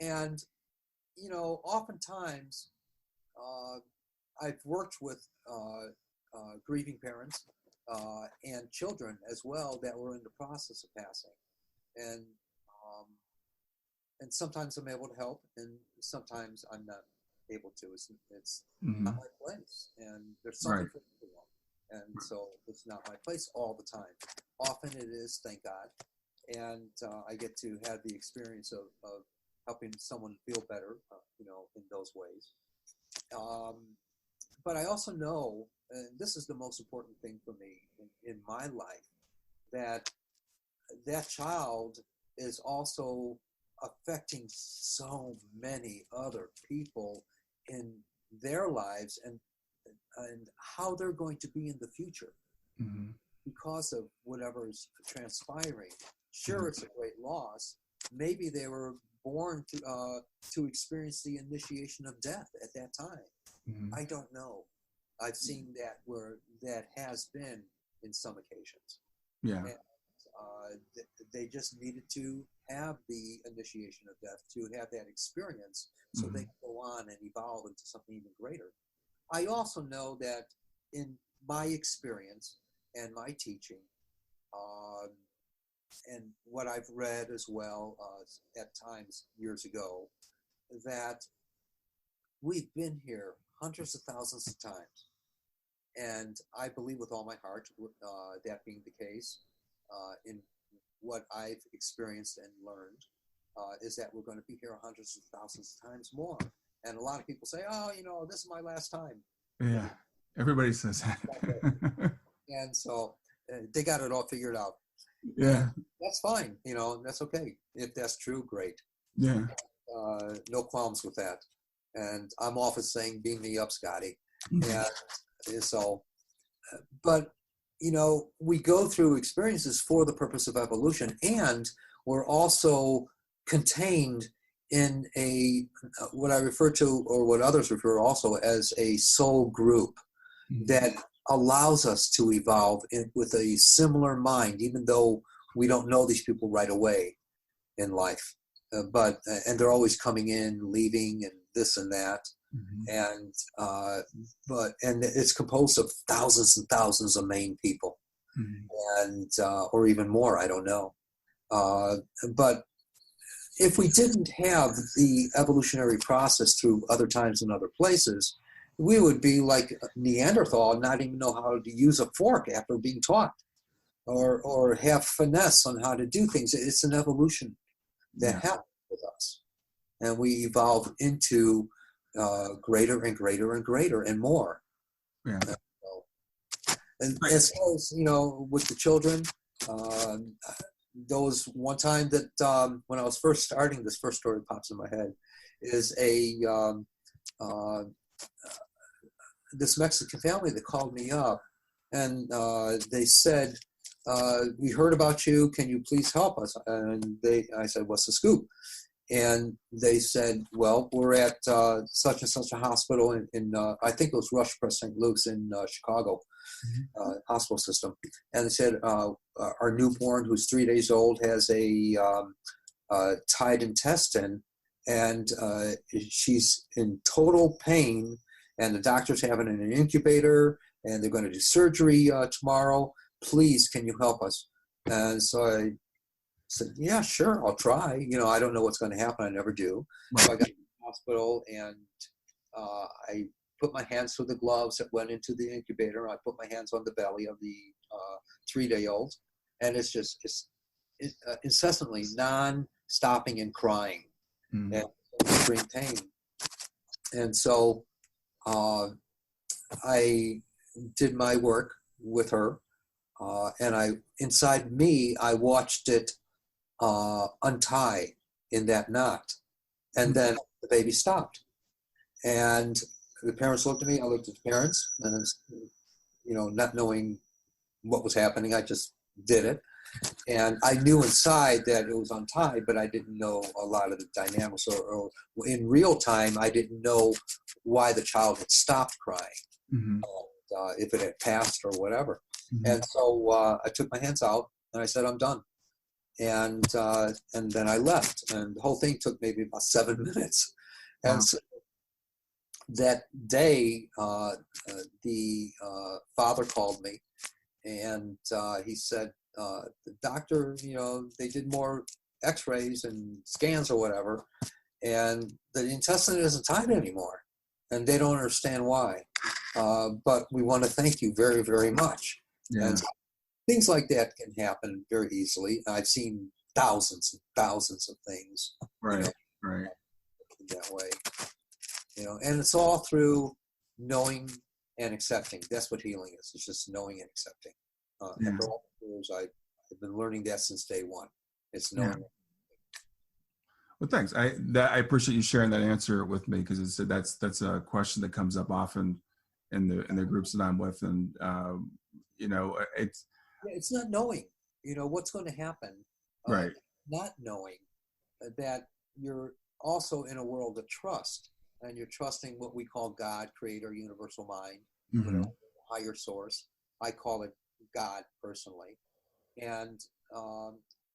Speaker 3: and oftentimes I've worked with grieving parents and children as well that were in the process of passing, and sometimes I'm able to help, and sometimes I'm not able to. It's not my place, and there's something for everyone, and so it's not my place all the time. Often it is, thank God, and I get to have the experience of helping someone feel better, in those ways. But I also know, and this is the most important thing for me in my life, that child is also affecting so many other people in their lives and how they're going to be in the future because of whatever is transpiring. Sure, it's a great loss. Maybe they were born to experience the initiation of death at that time. I don't know. I've seen that where that has been in some occasions.
Speaker 1: Yeah.
Speaker 3: And, they just needed to have the initiation of death to have that experience so they can go on and evolve into something even greater. I also know that in my experience and my teaching, and what I've read as well at times years ago, that we've been here hundreds of thousands of times. And I believe with all my heart, that being the case, in what I've experienced and learned, is that we're going to be here hundreds of thousands of times more. And a lot of people say, oh, this is my last time.
Speaker 1: Yeah, everybody says that.
Speaker 3: And so they got it all figured out.
Speaker 1: Yeah.
Speaker 3: And that's fine. That's okay. If that's true, great.
Speaker 1: Yeah.
Speaker 3: No qualms with that. And I'm often saying, beam me up, Scotty. And so but we go through experiences for the purpose of evolution, and we're also contained in what I refer to, or what others refer also as, a soul group that allows us to evolve with a similar mind, even though we don't know these people right away in life. And they're always coming in, leaving, and this and that. And it's composed of thousands and thousands of main people, and or even more, I don't know. But if we didn't have the evolutionary process through other times and other places, we would be like Neanderthal and not even know how to use a fork after being taught, or have finesse on how to do things. It's an evolution that happened with us, and we evolve into greater and greater and greater and more. Yeah. And as far as, with the children, those one time that when I was first starting, this first story pops in my head, is this Mexican family that called me up, and they said, we heard about you, can you please help us? And I said, what's the scoop? And they said, well, we're at such and such a hospital in I think it was Rush Press St. Luke's in Chicago, hospital system. And they said, our newborn, who's 3 days old, has a tied intestine, and she's in total pain, and the doctor's having an incubator, and they're going to do surgery tomorrow. Please, can you help us? And so I said, yeah, sure, I'll try. I don't know what's going to happen. I never do. So I got to the hospital, and I put my hands through the gloves that went into the incubator. I put my hands on the belly of the 3-day-old, and it's incessantly non-stopping and crying and extreme pain. And so I did my work with her, and inside me, I watched it untie in that knot, and then the baby stopped, and the parents looked at me. I looked at the parents, and not knowing what was happening, I just did it, and I knew inside that it was untied, but I didn't know a lot of the dynamics, or in real time, I didn't know why the child had stopped crying, if it had passed or whatever. And so I took my hands out, and I said, I'm done. And then I left, and the whole thing took maybe about 7 minutes. And so that day, the father called me, and he said, the doctor, they did more x-rays and scans or whatever, and the intestine isn't tied anymore, and they don't understand why. But we want to thank you very, very much. Yeah. And things like that can happen very easily. I've seen thousands and thousands of things.
Speaker 1: Right.
Speaker 3: That way. And it's all through knowing and accepting. That's what healing is. It's just knowing and accepting. After all the years, I've been learning that since day one. It's knowing. Yeah.
Speaker 1: Well, thanks. I appreciate you sharing that answer with me, because that's a question that comes up often in the groups that I'm with, and
Speaker 3: it's not knowing, what's going to happen.
Speaker 1: Right.
Speaker 3: Not knowing that you're also in a world of trust, and you're trusting what we call God, Creator, Universal Mind, higher source. I call it God personally. And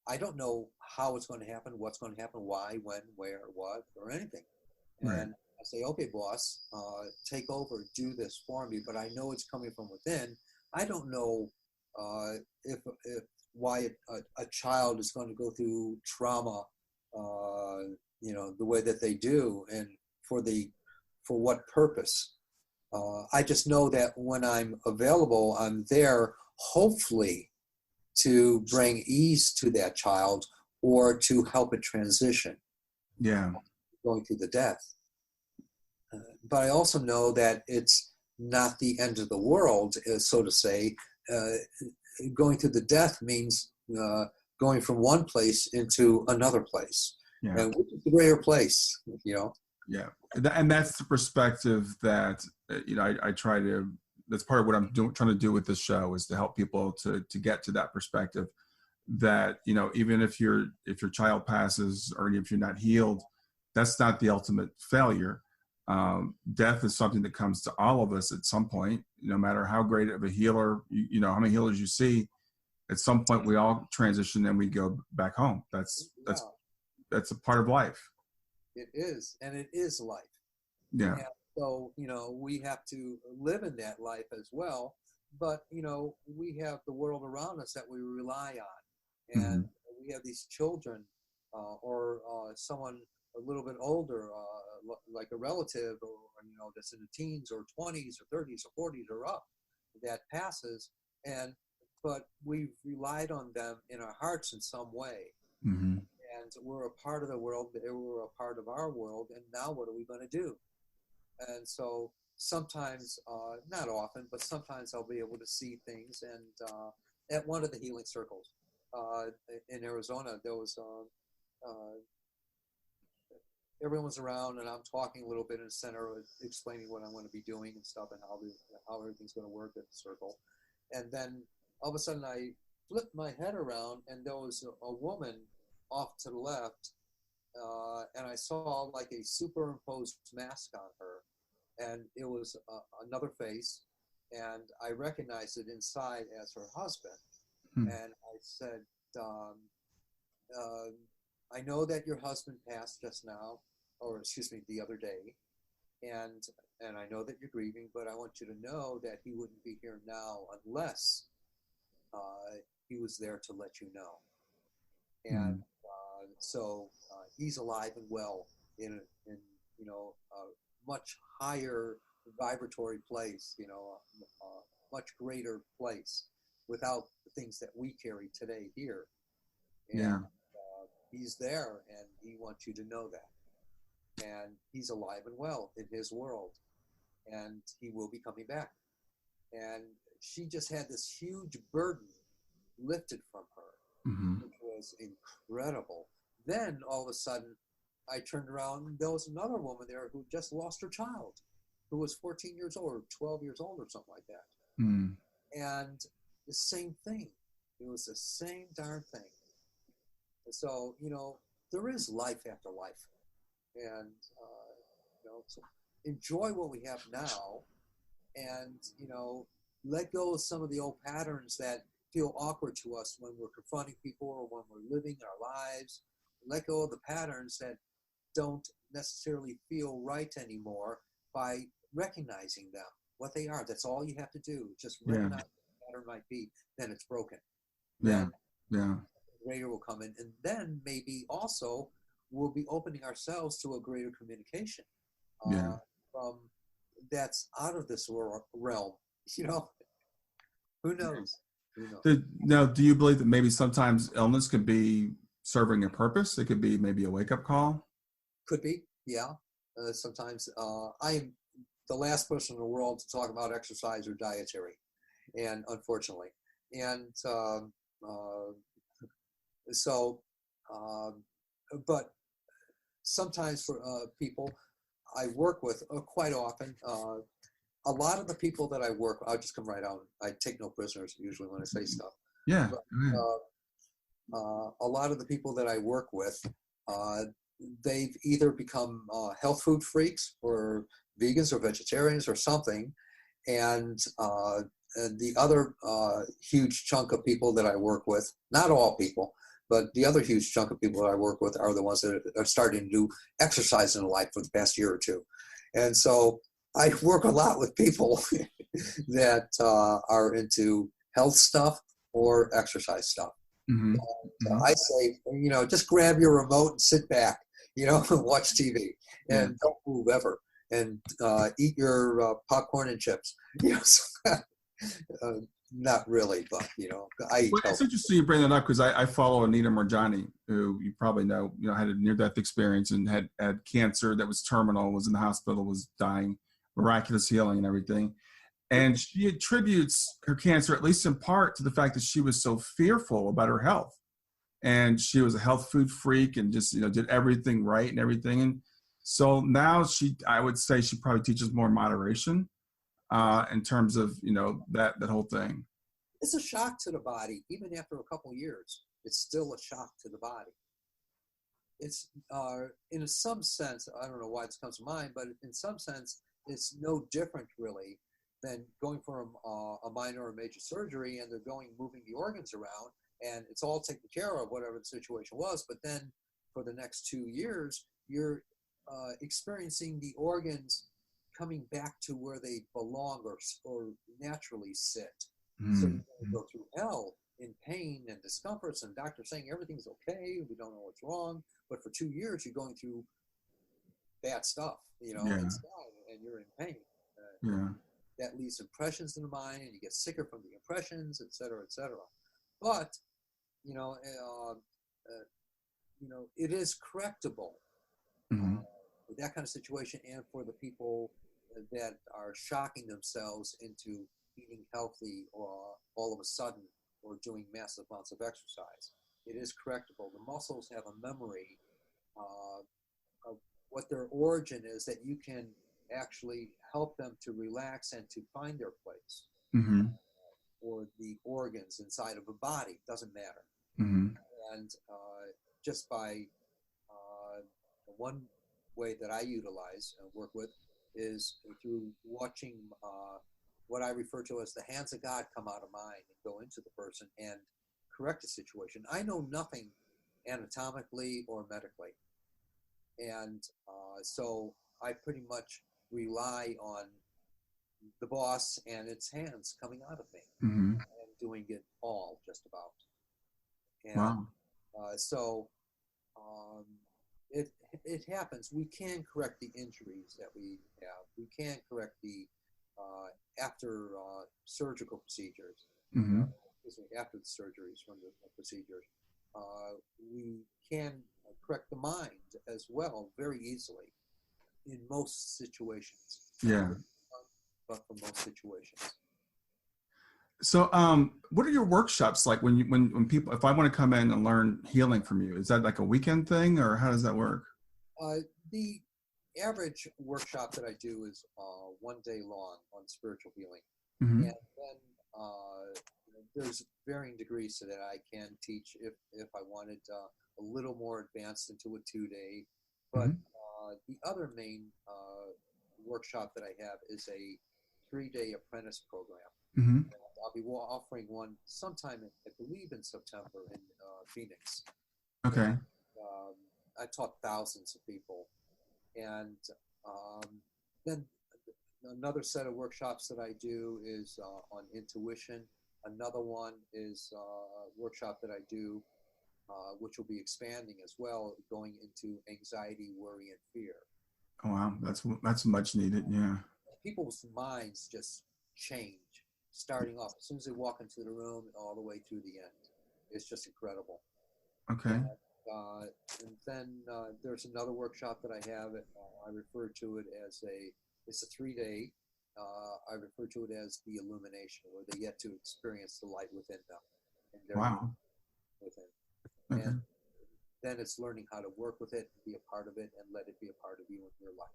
Speaker 3: I don't know how it's going to happen, what's going to happen, why, when, where, what, or anything. Right. And I say, okay, boss, take over, do this for me, but I know it's coming from within. I don't know if why a child is going to go through trauma, the way that they do, and for what purpose. I just know that when I'm available, I'm there, hopefully, to bring ease to that child, or to help it transition.
Speaker 1: Yeah,
Speaker 3: going through the death. But I also know that it's not the end of the world, so to say. Going through the death means going from one place into another place. Yeah. And which is the greater place,
Speaker 1: Yeah, and that's the perspective that I try to that's part of what I'm trying to do with this show, is to help people to get to that perspective that, you know, even if your child passes or if you're not healed, that's not the ultimate failure. Death is something that comes to all of us at some point, no matter how great of a healer, you know, how many healers you see, at some point we all transition and we go back home. That's a part of life.
Speaker 3: It is, and it is life.
Speaker 1: Yeah.
Speaker 3: And so, you know, we have to live in that life as well. But, you know, we have the world around us that we rely on. And we have these children or someone a little bit older, like a relative, or, you know, that's in the teens or 20s or 30s or 40s or up, that passes. But we've relied on them in our hearts in some way. And we're a part of the world, they were a part of our world, and now what are we going to do? And so sometimes, not often, but sometimes I'll be able to see things. And at one of the healing circles in Arizona, there was everyone's around, and I'm talking a little bit in the center, explaining what I'm going to be doing and stuff, and how everything's going to work at the circle. And then all of a sudden I flipped my head around, and there was a woman off to the left, and I saw like a superimposed mask on her, and it was another face, and I recognized it inside as her husband. And I said, I know that your husband passed just now, or excuse me, the other day, and I know that you're grieving, but I want you to know that he wouldn't be here now unless he was there to let you know. And so he's alive and well in you know, a much higher vibratory place, you know, a much greater place without the things that we carry today here. And he's there, and he wants you to know that. And he's alive and well in his world, and he will be coming back. And she just had this huge burden lifted from her, which was incredible. Then all of a sudden, I turned around, and there was another woman there who just lost her child, who was 14 years old or 12 years old or something like that. And the same thing. It was the same darn thing. And so, you know, there is life after life. And, you know, so enjoy what we have now, and, you know, let go of some of the old patterns that feel awkward to us when we're confronting people or when we're living our lives. Let go of the patterns that don't necessarily feel right anymore by recognizing them, what they are. That's all you have to do. Just recognize what the pattern might be. Then it's broken. Then greater will come in. And then maybe also we'll be opening ourselves to a greater communication from that's out of this realm. You know, who knows?
Speaker 1: Now, do you believe that maybe sometimes illness could be serving a purpose? It could be maybe a wake-up call?
Speaker 3: Could be, yeah. Sometimes I am the last person in the world to talk about exercise or dietary, and unfortunately. And but sometimes for people I work with, quite often, a lot of the people that I work with, I'll just come right out. I take no prisoners usually when I say stuff. But, a lot of the people that I work with, they've either become health food freaks or vegans or vegetarians or something. And the other huge chunk of people that I work with, not all people, but the other huge chunk of people that I work with are the ones that are starting to do exercise in life for the past year or two. And so I work a lot with people that are into health stuff or exercise stuff. I say, you know, just grab your remote and sit back, you know, watch TV and don't move ever, and eat your popcorn and chips. You know, so, not really, but, you know, I eat
Speaker 1: it's interesting you bring that up, because I follow Anita Morjani, who you probably know, had a near-death experience and had cancer that was terminal, was in the hospital, was dying, miraculous healing and everything. And she attributes her cancer, at least in part, to the fact that she was so fearful about her health. And she was a health food freak and just, did everything right and everything. And so now I would say she probably teaches more moderation. in terms of, that whole thing?
Speaker 3: It's a shock to the body. Even after a couple years, it's still a shock to the body. It's, in some sense, I don't know why this comes to mind, but in some sense, it's no different really than going from a minor or major surgery, and they're moving the organs around, and it's all taken care of, whatever the situation was. But then for the next 2 years, you're experiencing the organs coming back to where they belong or naturally sit. So you're going to go through hell in pain and discomforts, and doctors saying everything's okay, we don't know what's wrong. But for 2 years, you're going through bad stuff, inside, and you're in pain. That leaves impressions in the mind, and you get sicker from the impressions, et cetera, et cetera. But, it is correctable with that kind of situation, and for the people that are shocking themselves into eating healthy or all of a sudden or doing massive amounts of exercise. It is correctable. The muscles have a memory of what their origin is, that you can actually help them to relax and to find their place. Or the organs inside of a body, doesn't matter. And just by one way that I utilize and work with is through watching what I refer to as the hands of God come out of mine and go into the person and correct the situation. I know nothing anatomically or medically. And so I pretty much rely on the boss and its hands coming out of me and doing it all just about. And so it happens. We can correct the injuries that we have. We can correct the after surgical procedures. After the surgeries from the procedures. We can correct the mind as well very easily in most situations. But for most situations.
Speaker 1: So, what are your workshops like when people, if I want to come in and learn healing from you, is that like a weekend thing, or how does that work?
Speaker 3: The average workshop that I do is 1 day long on spiritual healing. And then there's varying degrees to that. I can teach if I wanted a little more advanced into a 2-day. But the other main workshop that I have is a 3-day apprentice program. I'll be offering one sometime, I believe, in September in Phoenix.
Speaker 1: Okay.
Speaker 3: And, I taught thousands of people. And then another set of workshops that I do is on intuition. Another one is a workshop that I do, which will be expanding as well, going into anxiety, worry, and fear.
Speaker 1: Oh, wow. That's much needed. Yeah.
Speaker 3: People's minds just change, starting off as soon as they walk into the room all the way through the end. It's just incredible.
Speaker 1: Okay.
Speaker 3: And then there's another workshop that I have. I refer to it as it's a 3-day. I refer to it as the illumination, where they get to experience the light within them. And
Speaker 1: Wow.
Speaker 3: Within.
Speaker 1: Okay.
Speaker 3: And then it's learning how to work with it, be a part of it, and let it be a part of you in your life.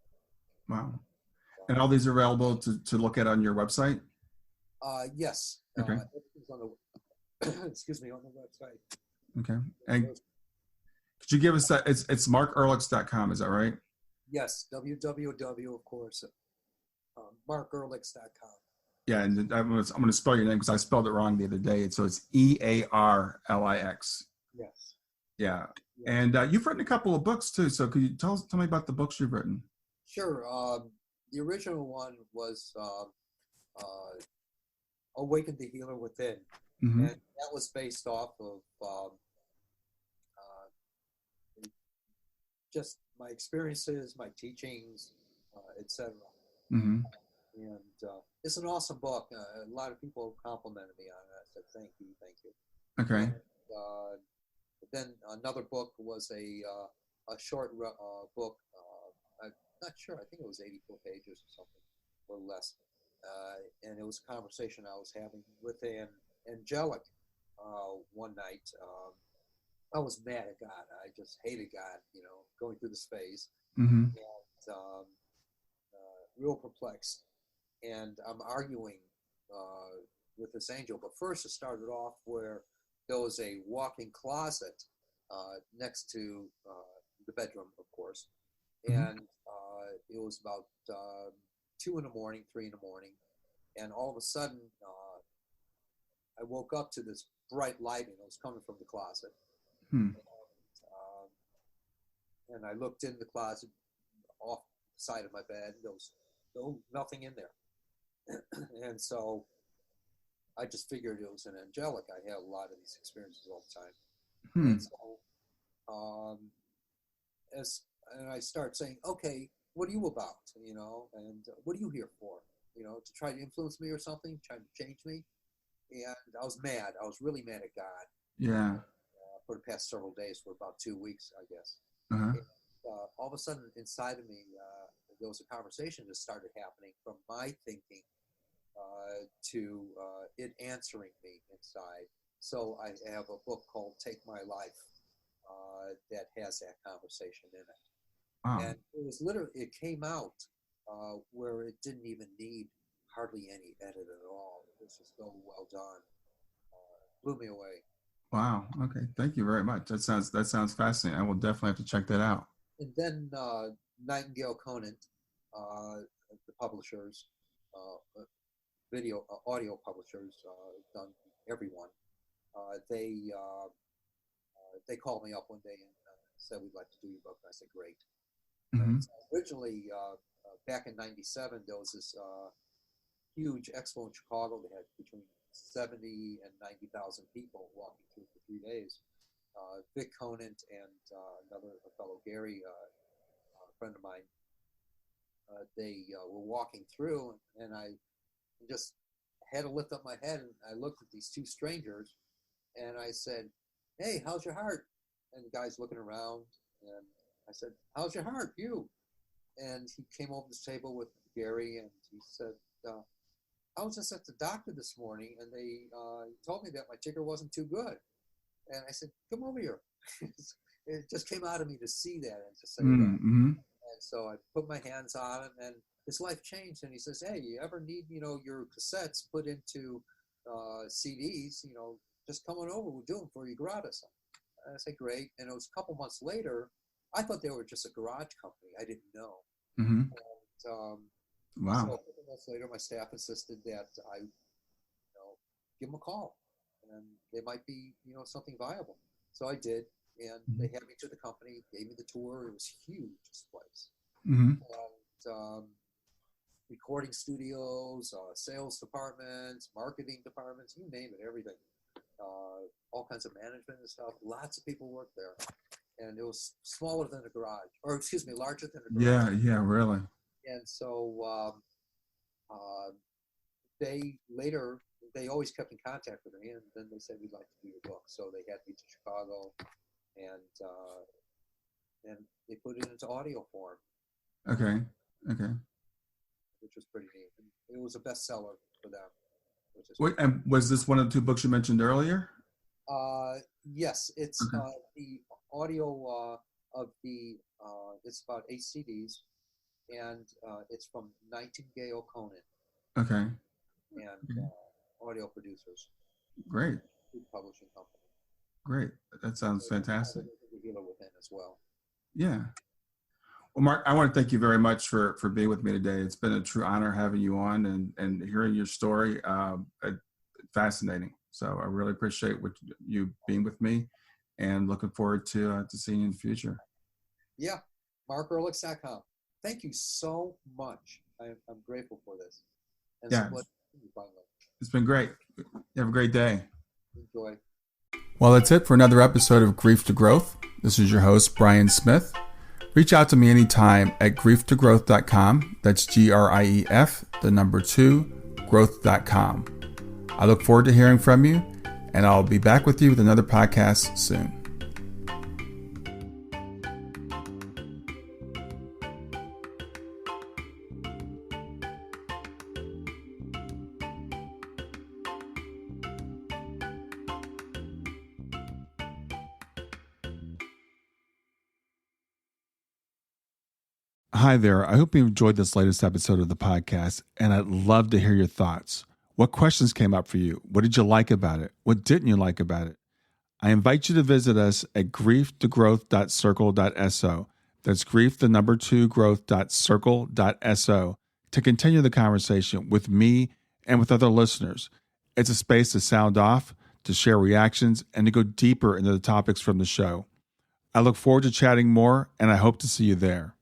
Speaker 1: Wow. And all these are available to look at on your website?
Speaker 3: Yes.
Speaker 1: Okay.
Speaker 3: Everything's on the excuse me, on the website.
Speaker 1: Okay. And could you give us that? It's markearlix.com, is that right?
Speaker 3: Yes. www, of course. markearlix.com.
Speaker 1: Yeah, and I'm going to spell your name because I spelled it wrong the other day. So it's Earlix.
Speaker 3: Yes.
Speaker 1: Yeah. And you've written a couple of books too. So could you tell me about the books you've written?
Speaker 3: Sure. The original one was Awaken the Healer Within. And that was based off of just my experiences, my teachings, etc. And it's an awesome book. A lot of people complimented me on it. I said, thank you.
Speaker 1: Okay.
Speaker 3: And, then another book was a short book. I'm not sure. I think it was 84 pages or something, or less. And it was a conversation I was having with an angelic one night. I was mad at God. I just hated God, going through this phase. And real perplexed. and I'm arguing with this angel. But first, it started off where there was a walk-in closet next to the bedroom, of course, and it was about 2 in the morning, 3 in the morning, and all of a sudden, I woke up to this bright lighting that was coming from the closet.
Speaker 1: Hmm.
Speaker 3: And I looked in the closet off the side of my bed. There was nothing in there. And so I just figured it was an angelic. I had a lot of these experiences all the time.
Speaker 1: Hmm.
Speaker 3: And so and I start saying, okay, what are you about? And what are you here for? To try to influence me or something, trying to change me? And I was mad. I was really mad at God.
Speaker 1: Yeah.
Speaker 3: For the past several days, for about 2 weeks, I guess.
Speaker 1: Uh-huh.
Speaker 3: And, all of a sudden, inside of me, there was a conversation that started happening from my thinking to it answering me inside. So I have a book called Take My Life that has that conversation in it.
Speaker 1: Wow.
Speaker 3: And it came out where it didn't even need hardly any edit at all. It was just so well done. Blew me away.
Speaker 1: Wow. Okay. Thank you very much. That sounds fascinating. I will definitely have to check that out.
Speaker 3: And then Nightingale Conant, the publishers, audio publishers, done everyone. They called me up one day and said, we'd like to do your book. And I said, great.
Speaker 1: Mm-hmm.
Speaker 3: So originally, back in '97, there was this huge expo in Chicago. They had between 70 and 90,000 people walking through for 3 days. Vic Conant and a fellow Gary, a friend of mine, they were walking through, and I just had to lift up my head, and I looked at these two strangers, and I said, hey, how's your heart? And the guy's looking around, and I said, how's your heart, you? And he came over the table with Gary, and he said, I was just at the doctor this morning, and they told me that my ticker wasn't too good. And I said, come over here. It just came out of me to see that and to say that. And so I put my hands on him, and his life changed. And he says, hey, you ever need, your cassettes put into CDs, just come on over. We'll do them for you gratis. And I said, great. And it was a couple months later. I thought they were just a garage company. I didn't know.
Speaker 1: Mm-hmm.
Speaker 3: And,
Speaker 1: wow.
Speaker 3: So a couple months later, my staff insisted that I, give them a call, and they might be, something viable. So I did, and they had me to the company, gave me the tour. It was huge, this place.
Speaker 1: Mm-hmm.
Speaker 3: And recording studios, sales departments, marketing departments, you name it, everything. All kinds of management and stuff. Lots of people worked there. And it was smaller than a garage, or excuse me, larger than a garage.
Speaker 1: Yeah, really.
Speaker 3: And so they always kept in contact with me, and then they said, we'd like to do your book. So they had me to Chicago, and they put it into audio form.
Speaker 1: Okay.
Speaker 3: Which was pretty neat. And it was a bestseller for them.
Speaker 1: Wait, and was this one of the two books you mentioned earlier?
Speaker 3: Yes, it's the audio of the, it's about 8 CDs, and it's from Nightingale Conant.
Speaker 1: Okay.
Speaker 3: And audio producers.
Speaker 1: Great.
Speaker 3: Publishing company.
Speaker 1: Great. That sounds fantastic.
Speaker 3: Healer within as well.
Speaker 1: Yeah. Well, Mark, I want to thank you very much for being with me today. It's been a true honor having you on and hearing your story. Fascinating. So I really appreciate you being with me, and looking forward to seeing you in the future. Yeah.
Speaker 3: MarkEarlix.com. Thank you so much. I'm grateful for this. And
Speaker 1: yeah. It's been great. You have a great day.
Speaker 3: Enjoy.
Speaker 1: Well, that's it for another episode of Grief to Growth. This is your host, Brian Smith. Reach out to me anytime at grieftogrowth.com. That's GRIEF, 2, growth.com. I look forward to hearing from you, and I'll be back with you with another podcast soon. Hi there. I hope you enjoyed this latest episode of the podcast, and I'd love to hear your thoughts. What questions came up for you? What did you like about it? What didn't you like about it? I invite you to visit us at growth2growth.circle.so. That's growth2growth.circle.so to continue the conversation with me and with other listeners. It's a space to sound off, to share reactions, and to go deeper into the topics from the show. I look forward to chatting more, and I hope to see you there.